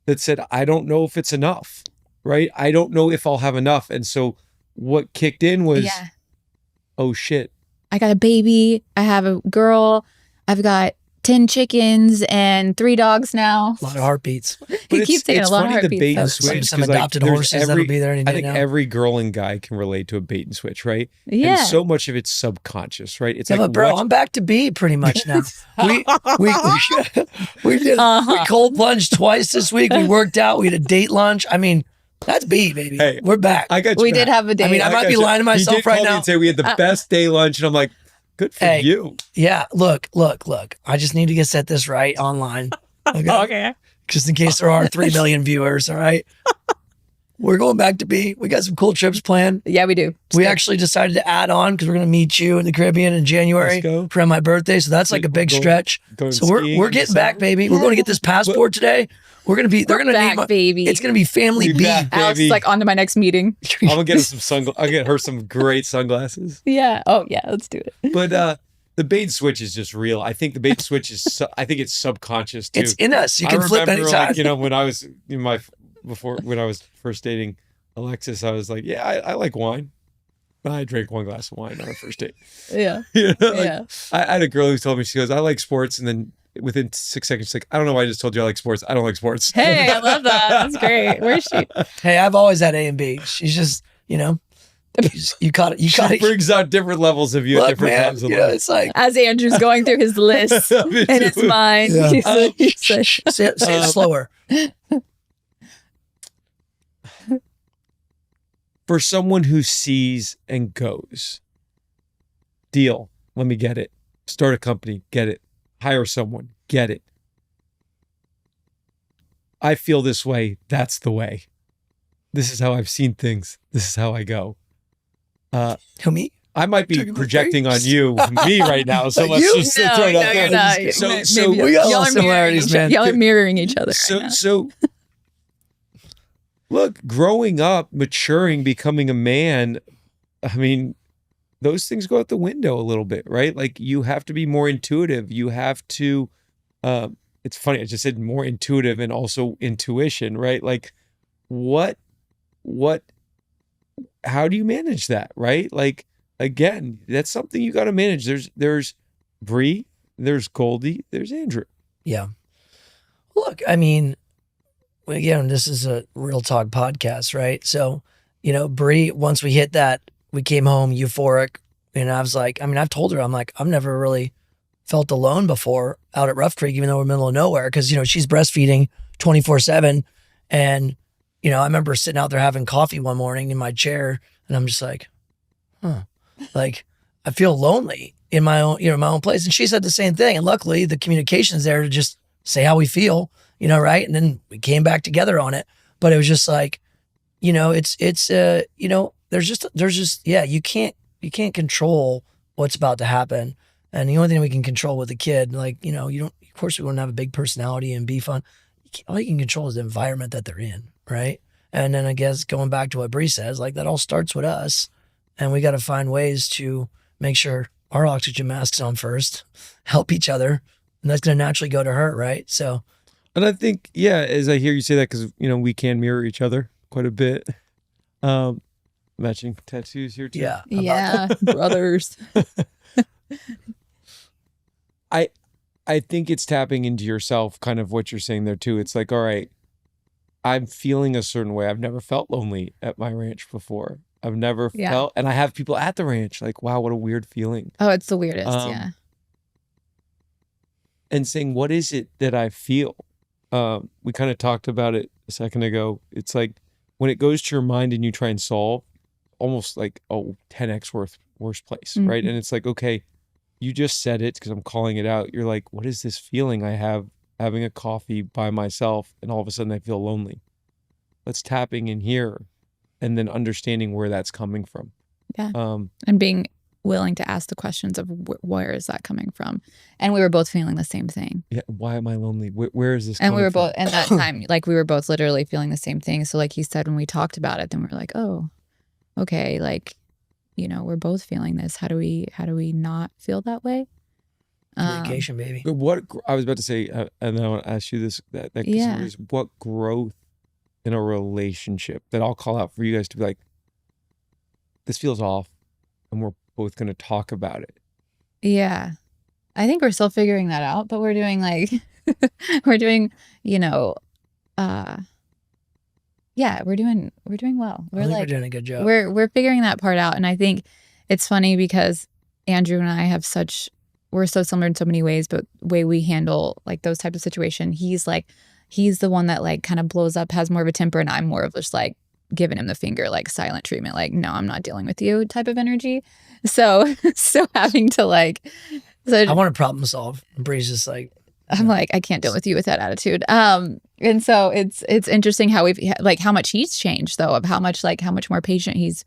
that said, I don't know if it's enough, right? I don't know if I'll have enough. And so what kicked in was, Yeah. oh shit. I got a baby. I have a girl. I've got 10 chickens and 3 dogs now. A lot of heartbeats. He keeps saying a lot of funny, the heartbeats. bait and Some switch. 'cause, like, adopted there's horses that'll be there any I day think now. every girl and guy can relate to a bait and switch, right? Yeah. And so much of it's subconscious, right? It's Yeah, like, but bro, what- I'm back to B pretty much now. we did Uh-huh. we cold plunged twice this week. We worked out. We had a date lunch. I mean, that's B, baby. Hey, We're back. I got you We back. did have a date. I mean, I might got be you. lying to You myself did right call me now. and say we had the best day lunch, and I'm like, Good for Hey. you. Yeah, look. I just need to set this right online. Okay. Okay. Just in case there are 3 million viewers, all right? We're going back to B. We got some cool trips planned. Yeah, we do. We actually decided to add on because we're going to meet you in the Caribbean in January Let's go. for my birthday. So that's like a big Going- stretch. Going So skiing we're in getting back, December. baby. We're going to get this passport today. We're going to be, they're We're going to back, name baby. it's going to be Family We B. back. Alex is baby. like on to my next meeting. I'm gonna get her I'll get her some great sunglasses. Yeah. Oh, yeah. Let's do it. But the bait and switch is just real. I think the bait and switch is. I think it's subconscious too. It's in us. You I can flip remember, anytime. like, you know, when I was in when I was first dating Alexis, I was like, yeah, I like wine. I drank one glass of wine on our first date. Yeah. You know, like, Yeah. I had a girl who told me, she goes, I like sports, and then within 6 seconds, she's like, I don't know why I just told you I like sports. I don't like sports. Hey, I love that. That's great. Where's she? Hey, I've always had A and B. She's just, you know, you caught it. You She caught it. brings out different levels of you at Look, different man, times of you know, life. it's like, As Andrew's going through his list Me in his too. mind, Yeah. he's like, say it slower. For someone who sees and goes, deal, let me get it. Start a company, get it. Hire someone, get it. I feel this way, that's the way. This is how I've seen things. This is how I go. Who, me? I might be Talking about projecting on things. you, me right now. So Like let's you? just no, throw it no, out you're there. not. So- Maybe so we got a y'all lot are of mirroring similarities, each- man. Y'all are mirroring each other. So, right now. so look, growing up, maturing, becoming a man, I mean, those things go out the window a little bit, right? Like you have to be more intuitive. You have to, it's funny, I just said more intuitive and also intuition, right? Like how do you manage that, right? Like, again, that's something you got to manage. There's Bree, there's Goldie, there's Andrew. Yeah. Look, I mean, again, this is a real talk podcast, right? So, you know, Bree, once we hit that, we came home euphoric. And I was like, I mean, I've told her, I'm like, I've never really felt alone before out at Rough Creek, even though we're in the middle of nowhere. Cause, you know, she's breastfeeding 24/7. And, you know, I remember sitting out there having coffee one morning in my chair and I'm just like, like I feel lonely in my own, you know, my own place. And she said the same thing. And luckily the communication's there to just say how we feel, you know, right? And then we came back together on it. But it was just like, you know, it's you know, there's just, yeah, you can't control what's about to happen. And the only thing we can control with a kid, like, you know, of course we wouldn't have a big personality and be fun. All you can control is the environment that they're in, right? And then I guess going back to what Bree says, like that all starts with us. And we got to find ways to make sure our oxygen mask's on first, help each other. And that's going to naturally go to her, right? So, And I think, yeah, as I hear you say that, because, you know, we can mirror each other quite a bit. Matching tattoos here too. yeah. About yeah, brothers. I think it's tapping into yourself, kind of what you're saying there too. It's like, all right, I'm feeling a certain way. I've never felt lonely at my ranch before. I've never Yeah. felt, and I have people at the ranch like, wow, what a weird feeling. Oh, it's the weirdest. Um, Yeah. And saying, what is it that I feel? We kind of talked about it a second ago. It's like when it goes to your mind and you try and solve, almost like, 10x worse place, right? Mhm. And it's like, okay, you just said it because I'm calling it out. You're like, what is this feeling I have having a coffee by myself and all of a sudden I feel lonely? Let's tapping in here and then understanding where that's coming from. Yeah. Um, And being willing to ask the questions of where is that coming from? And we were both feeling the same thing. yeah, why am I lonely? Where is this And we coming were from? both, and that time, like we were both literally feeling the same thing. So like he said, when we talked about it, then we were like, oh, okay. Like, you know, we're both feeling this. How do we not feel that way? communication, baby. But what I was about to say, and then I want to ask you this: that Yeah. is what growth in a relationship that I'll call out for you guys to be like, this feels off, and we're both going to talk about it. Yeah. I think we're still figuring that out, but we're doing like, you know, yeah, we're doing well. I We're think like, we're doing a good job. we're figuring that part out. And I think it's funny because Andrew and I we're so similar in so many ways, but the way we handle like those types of situation, he's the one that like kind of blows up, has more of a temper, and I'm more of just like giving him the finger, like silent treatment, like, no, I'm not dealing with you type of energy. So, so having to like, so I want to problem solve. And Bree's just like, I'm like, I can't deal with you with that attitude. And so it's interesting how we've like how much he's changed though, of how much more patient he's,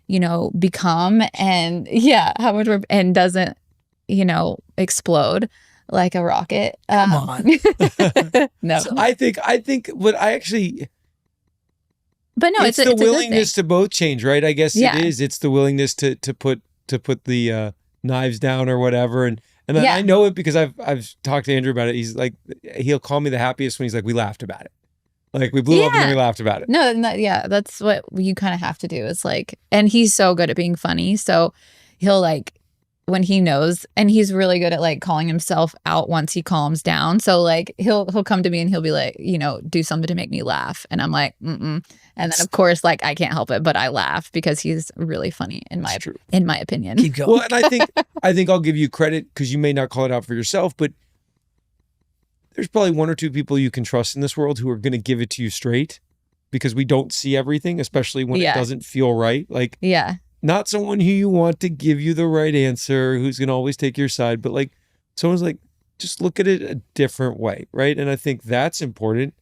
you know, become, and yeah, how much more, and doesn't, you know, explode like a rocket. Come on. No, I think what I actually, but no, it's it's the a good willingness to both change, right? I guess Yeah. it is. It's the willingness to put the knives down or whatever, and Yeah. I know it because I've talked to Andrew about it. He's like, he'll call me the happiest when he's like, we laughed about it, like we blew up and then we laughed about it. No, yeah, that's what you kind of have to do. It's like, and he's so good at being funny. So he'll like, when he knows, and he's really good at like calling himself out once he calms down. So like he'll come to me and he'll be like, you know, do something to make me laugh. And I'm like, mm-mm. And then of course, like I can't help it, but I laugh because he's really funny in my opinion. keep going. Well, and I think I'll give you credit because you may not call it out for yourself, but there's probably one or two people you can trust in this world who are going to give it to you straight, because we don't see everything, especially when it doesn't feel right. Like, Yeah. not someone who you want to give you the right answer, who's going to always take your side, but like someone's like, just look at it a different way, right? And I think that's important.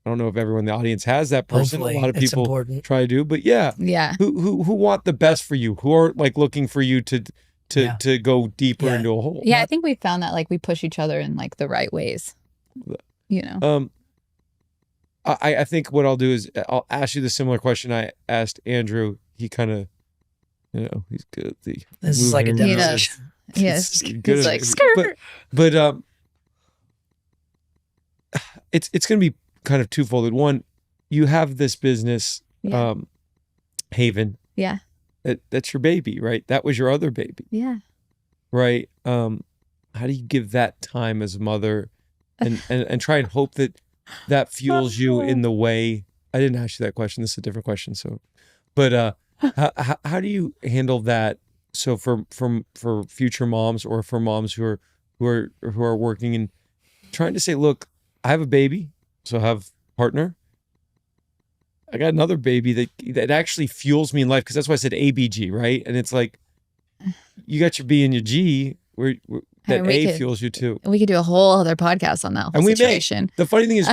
I don't know if everyone in the audience has that person. Hopefully, a lot of it's people important. try to do, but yeah, Yeah. who want the best for you, who aren't like looking for you to go deeper Yeah. into a hole. Yeah. I think we found that like we push each other in like the right ways, you know? I think what I'll do is I'll ask you the similar question I asked Andrew. He kind of, you know, he's good at the. This is like a moving He does. demonstration. Yes. He's good He's at like, it. skirt. But it's going to be kind of twofold. One, you have this business, Yeah. Haven. Yeah. That's your baby, right? That was your other baby, Yeah. right? How do you give that time as a mother, and try and hope that fuels you in the way? I didn't ask you that question. This is a different question. So, but how do you handle that? So for future moms, or for moms who are working and trying to say, look, I have a baby, so I have a partner. I got another baby that actually fuels me in life, because that's why I said ABG, right? And it's like, you got your B and your G, where that we A could- fuels you too. We could do a whole other podcast on that whole And we may. situation. The funny thing is,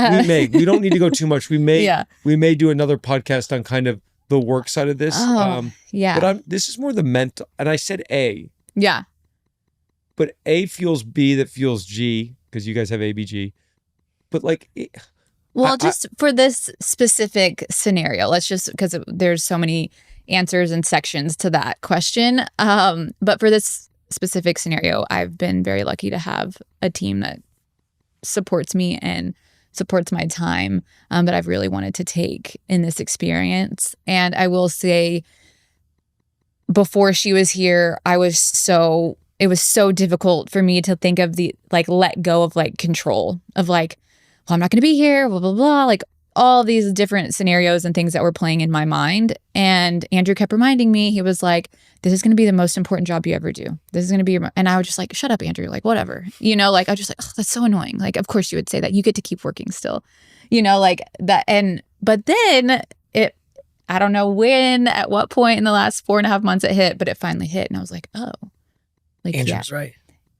we don't need to go too much. We may Yeah. do another podcast on kind of the work side of this. Oh, yeah. But this is more the mental. And I said A, Yeah. but A fuels B that fuels G, because you guys have ABG. But like, Well, just for this specific scenario, let's just, because there's so many answers and sections to that question. But for this specific scenario, I've been very lucky to have a team that supports me and supports my time that I've really wanted to take in this experience. And I will say, before she was here, it was so difficult for me to think of let go of like control of like, well, I'm not going to be here, blah, blah, blah. Like all these different scenarios and things that were playing in my mind. And Andrew kept reminding me, he was like, this is going to be the most important job you ever do. This is going to be, and I was just like, shut up, Andrew, like whatever, you know, like I was just like, oh, that's so annoying. Like, of course you would say that. You get to keep working still, you know, like that. But then I don't know at what point in the last 4.5 months it hit, but it finally hit. And I was like, oh, like, Andrew was right.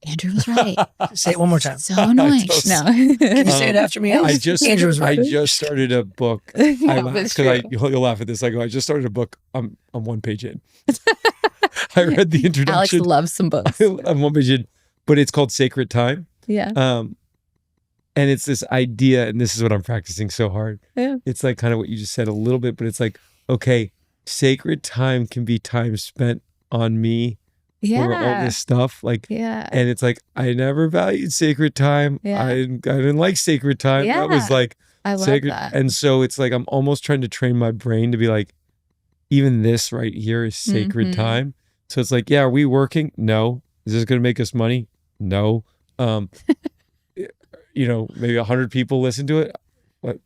Andrew was right. Say it one more time. So annoying. So- No. Can you say it after me? I Alex? just Andrew was right. started a book. No, it's true. You'll laugh at this. I go, I just started a book. I'm one page in. I read the Alex introduction. loves some books. I'm one page in, but it's called Sacred Time. Yeah. And it's this idea, and this is what I'm practicing so hard. Yeah. It's like kind of what you just said a little bit, but it's like, okay, sacred time can be time spent on me or all Yeah. this stuff. Like, Yeah. and it's like, I never valued sacred time. Yeah. I didn't like sacred time. That was Yeah. like I love sacred. that. And so it's like, I'm almost trying to train my brain to be like, even this right here is sacred Mhm. time. So it's like, yeah, are we working? No. Is this going to make us money? No. You know, maybe 100 people listen to it. But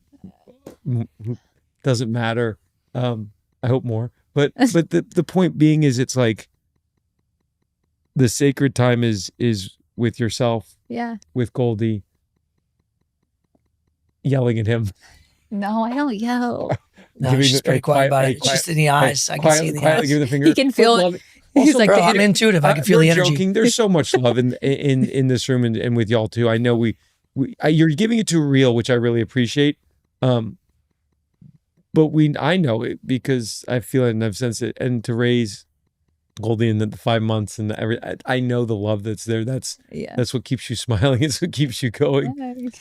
doesn't matter. I hope more. But the point being is, it's like the sacred time is with yourself, Yeah. with Goldie, yelling at him. No, I don't yell. No, giving she's the- pretty hey, quiet about hey, it. It's just in the eyes. I can see in the quietly eyes. giving the finger. He can feel But it. love- He's also, like, Bro, the I'm intuitive. I can feel we're the energy. joking. There's so much love in this room and with y'all too. I know you're giving it too real, which I really appreciate. But I know it because I feel it and I've sensed it. And to raise Goldie in the 5 months and I know the love that's there. That's what keeps you smiling. It's what keeps you going.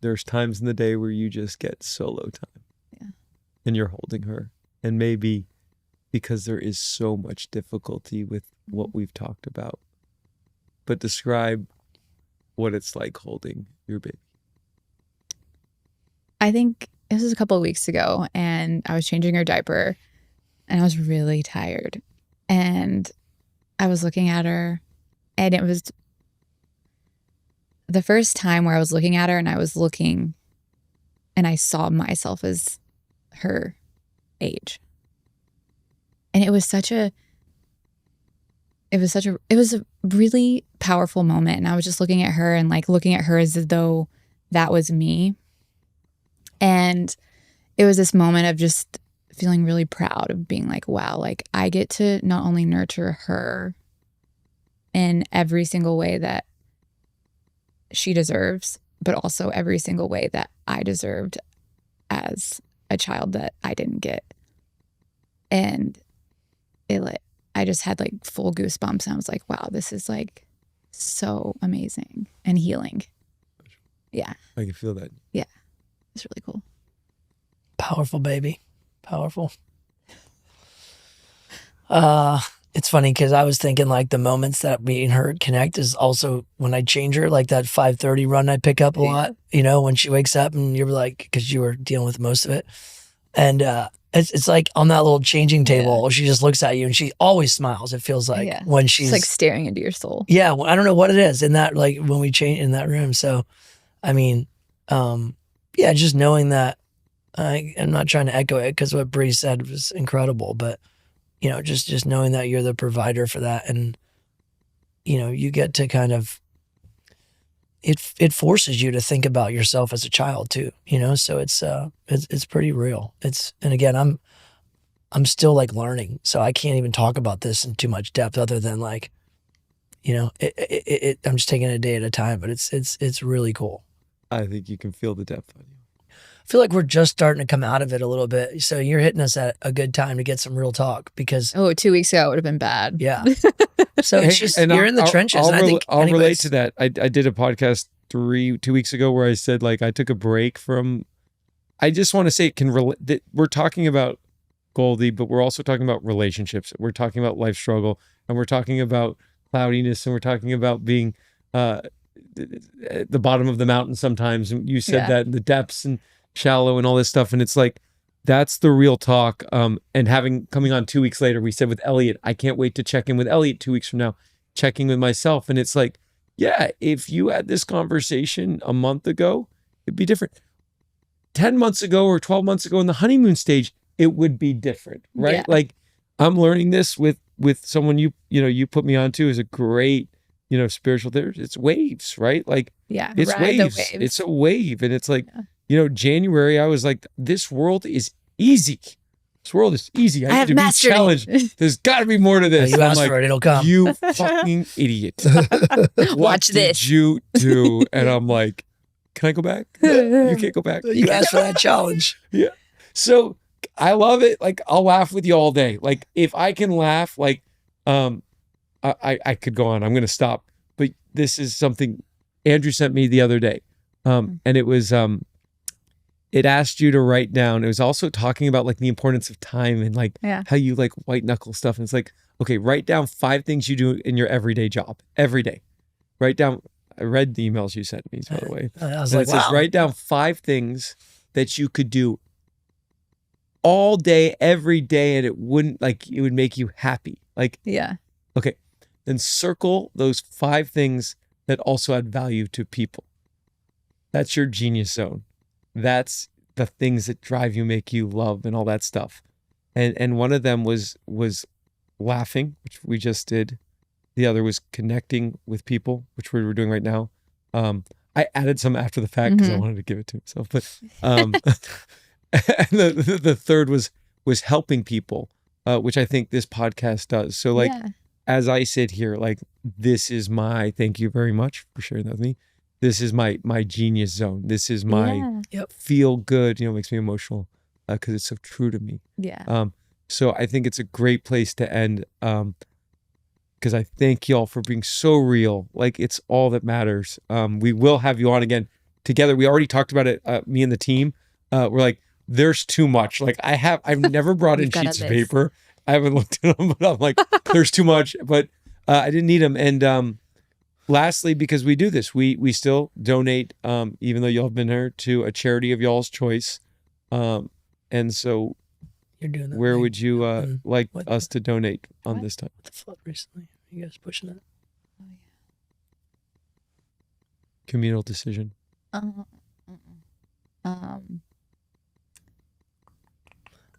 There's times in the day where you just get solo time, and you're holding her, and maybe because there is so much difficulty with what we've talked about. But describe what it's like holding your baby. I think this was a couple of weeks ago, and I was changing her diaper, and I was really tired. And I was looking at her, and it was the first time where I was looking at her, and I was looking, and I saw myself as her age. And it was a really powerful moment. And I was just looking at her and like looking at her as though that was me. And it was this moment of just feeling really proud of being like, wow, like I get to not only nurture her in every single way that she deserves, but also every single way that I deserved as a child that I didn't get. And I just had like full goosebumps. And I was like, wow, this is like so amazing and healing. Yeah. I can feel that. Yeah. It's really cool. Powerful baby. Powerful. It's funny because I was thinking like the moments that me and her connect is also when I change her, like that 5:30 run I pick up a lot, when she wakes up and you're like, because you were dealing with most of it. And it's like on that little changing table, she just looks at you and she always smiles. It feels like when she's it's like staring into your soul. Yeah. I don't know what it is in that, like when we change in that room. So, I mean, just knowing that I'm not trying to echo it because what Bree said was incredible, but just knowing that you're the provider for that, and you get to kind of it forces you to think about yourself as a child too, so it's pretty real. And again, I'm still like learning, so I can't even talk about this in too much depth other than like I'm just taking it a day at a time, but it's really cool. I think you can feel the depth on you. I feel like we're just starting to come out of it a little bit. So you're hitting us at a good time to get some real talk because 2 weeks ago it would have been bad. Yeah. So it's just you're in the trenches. I'll relate to that. I did a podcast 2 weeks ago where I said like I took a break from. I just want to say it can relate. That we're talking about Goldie, but we're also talking about relationships. We're talking about life struggle, and we're talking about cloudiness, and we're talking about being at the bottom of the mountain sometimes. And you said that in the depths and shallow and all this stuff, and it's like that's the real talk. And coming on 2 weeks later, we said with Elliot, I can't wait to check in with Elliot 2 weeks from now, checking with myself. And it's like, yeah, if you had this conversation a month ago, it'd be different. 10 months ago or 12 months ago in the honeymoon stage, it would be different, right? Yeah. Like I'm learning this with someone you put me onto is a great spiritual therapist. It's waves, right? Like it's waves. It's a wave, and it's like January, I was like, this world is easy. This world is easy. I need to be challenged. There's got to be more to this. You asked for it, it'll come. You fucking idiot. Watch this. Did you do? And I'm like, can I go back? No, you can't go back. You asked for that challenge. Yeah. So I love it. Like I'll laugh with you all day. Like if I can laugh, like I could go on. I'm going to stop. But this is something Andrew sent me the other day. And it was it asked you to write down. It was also talking about like the importance of time and like how you like white knuckle stuff. And it's like, okay, write down 5 things you do in your everyday job every day. Write down. I read the emails you sent me, by the way. I was and like, it says, wow. write down 5 things that you could do all day, every day, and it would make you happy. Like, okay. Then circle those 5 things that also add value to people. That's your genius zone. That's the things that drive you, make you love, and all that stuff. And one of them was laughing, which we just did. The other was connecting with people, which we're doing right now. I added some after the fact because I wanted to give it to myself. But and the third was helping people, which I think this podcast does. So like, Yeah. as I sit here, like, this is my, thank you very much for sharing that with me. This is my genius zone. This is my Yeah. feel good, makes me emotional because it's so true to me. Yeah. So I think it's a great place to end, because I thank y'all for being so real. Like, it's all that matters. We will have you on again together. We already talked about it, me and the team. We're like, there's too much. Like, I've never brought in We've got sheets of others. paper. I haven't looked at them, but I'm like, there's too much. But I didn't need them. And lastly, because we do this, we still donate, even though y'all have been here, to a charity of y'all's choice. And so You're doing that. where thing would you like what us to donate on What? this time? with the flood recently? You guys pushing it? Communal decision. Um,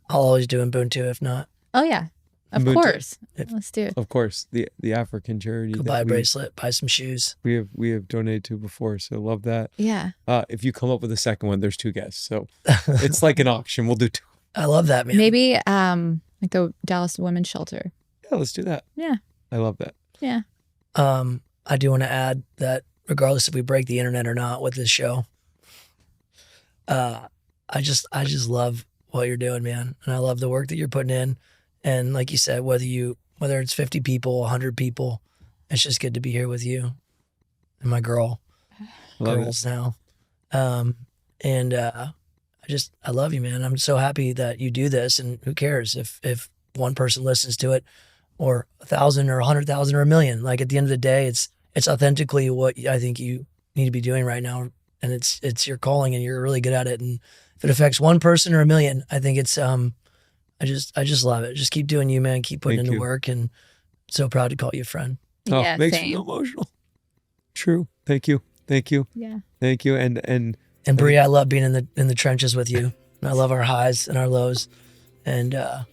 I'll always do Ubuntu if not. oh yeah, of Ubuntu. course. If- Let's do it. Of course, the African charity Go that buy a we, bracelet, buy some shoes. we have donated to before. So love that. Yeah. If you come up with a second one, there's 2 guests. So it's like an auction. We'll do 2. I love that, man. Maybe like the Dallas Women's Shelter. Yeah, let's do that. Yeah. I love that. Yeah. I do want to add that regardless if we break the internet or not with this show, I just love what you're doing, man. And I love the work that you're putting in. And like you said, whether it's 50 people, 100 people, it's just good to be here with you and my Love girls now. I love you, man. I'm so happy that you do this, and who cares if one person listens to it or 1,000 or 100,000 or 1 million. Like, at the end of the day, it's authentically what I think you need to be doing right now. And it's your calling, and you're really good at it. And if it affects one person or 1 million, I think it's, I just love it. Just keep doing you, man. Keep putting Thank in the you. work, and so proud to call you a friend. Yeah. Makes Same. me emotional. True. Thank you. Thank you. Yeah. Thank you. And And Bree, I love being in the trenches with you. And I love our highs and our lows. And I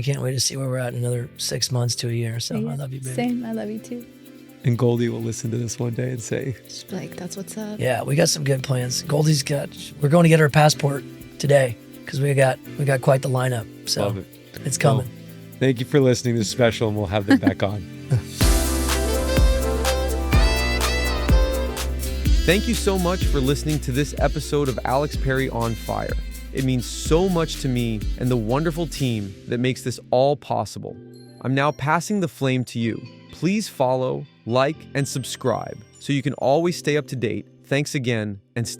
can't wait to see where we're at in another 6 months to a year. So I love you, baby. Same. I love you too. and Goldie will listen to this one day and say, Just be like, that's what's up. Yeah, we got some good plans. Goldie's we're going to get her passport today because we got quite the lineup. So love it. it's coming. Well, thank you for listening to this special, and we'll have them back on. Thank you so much for listening to this episode of Alex Perry on Fire. It means so much to me and the wonderful team that makes this all possible. I'm now passing the flame to you. Please follow, like, and subscribe so you can always stay up to date. Thanks again, and stay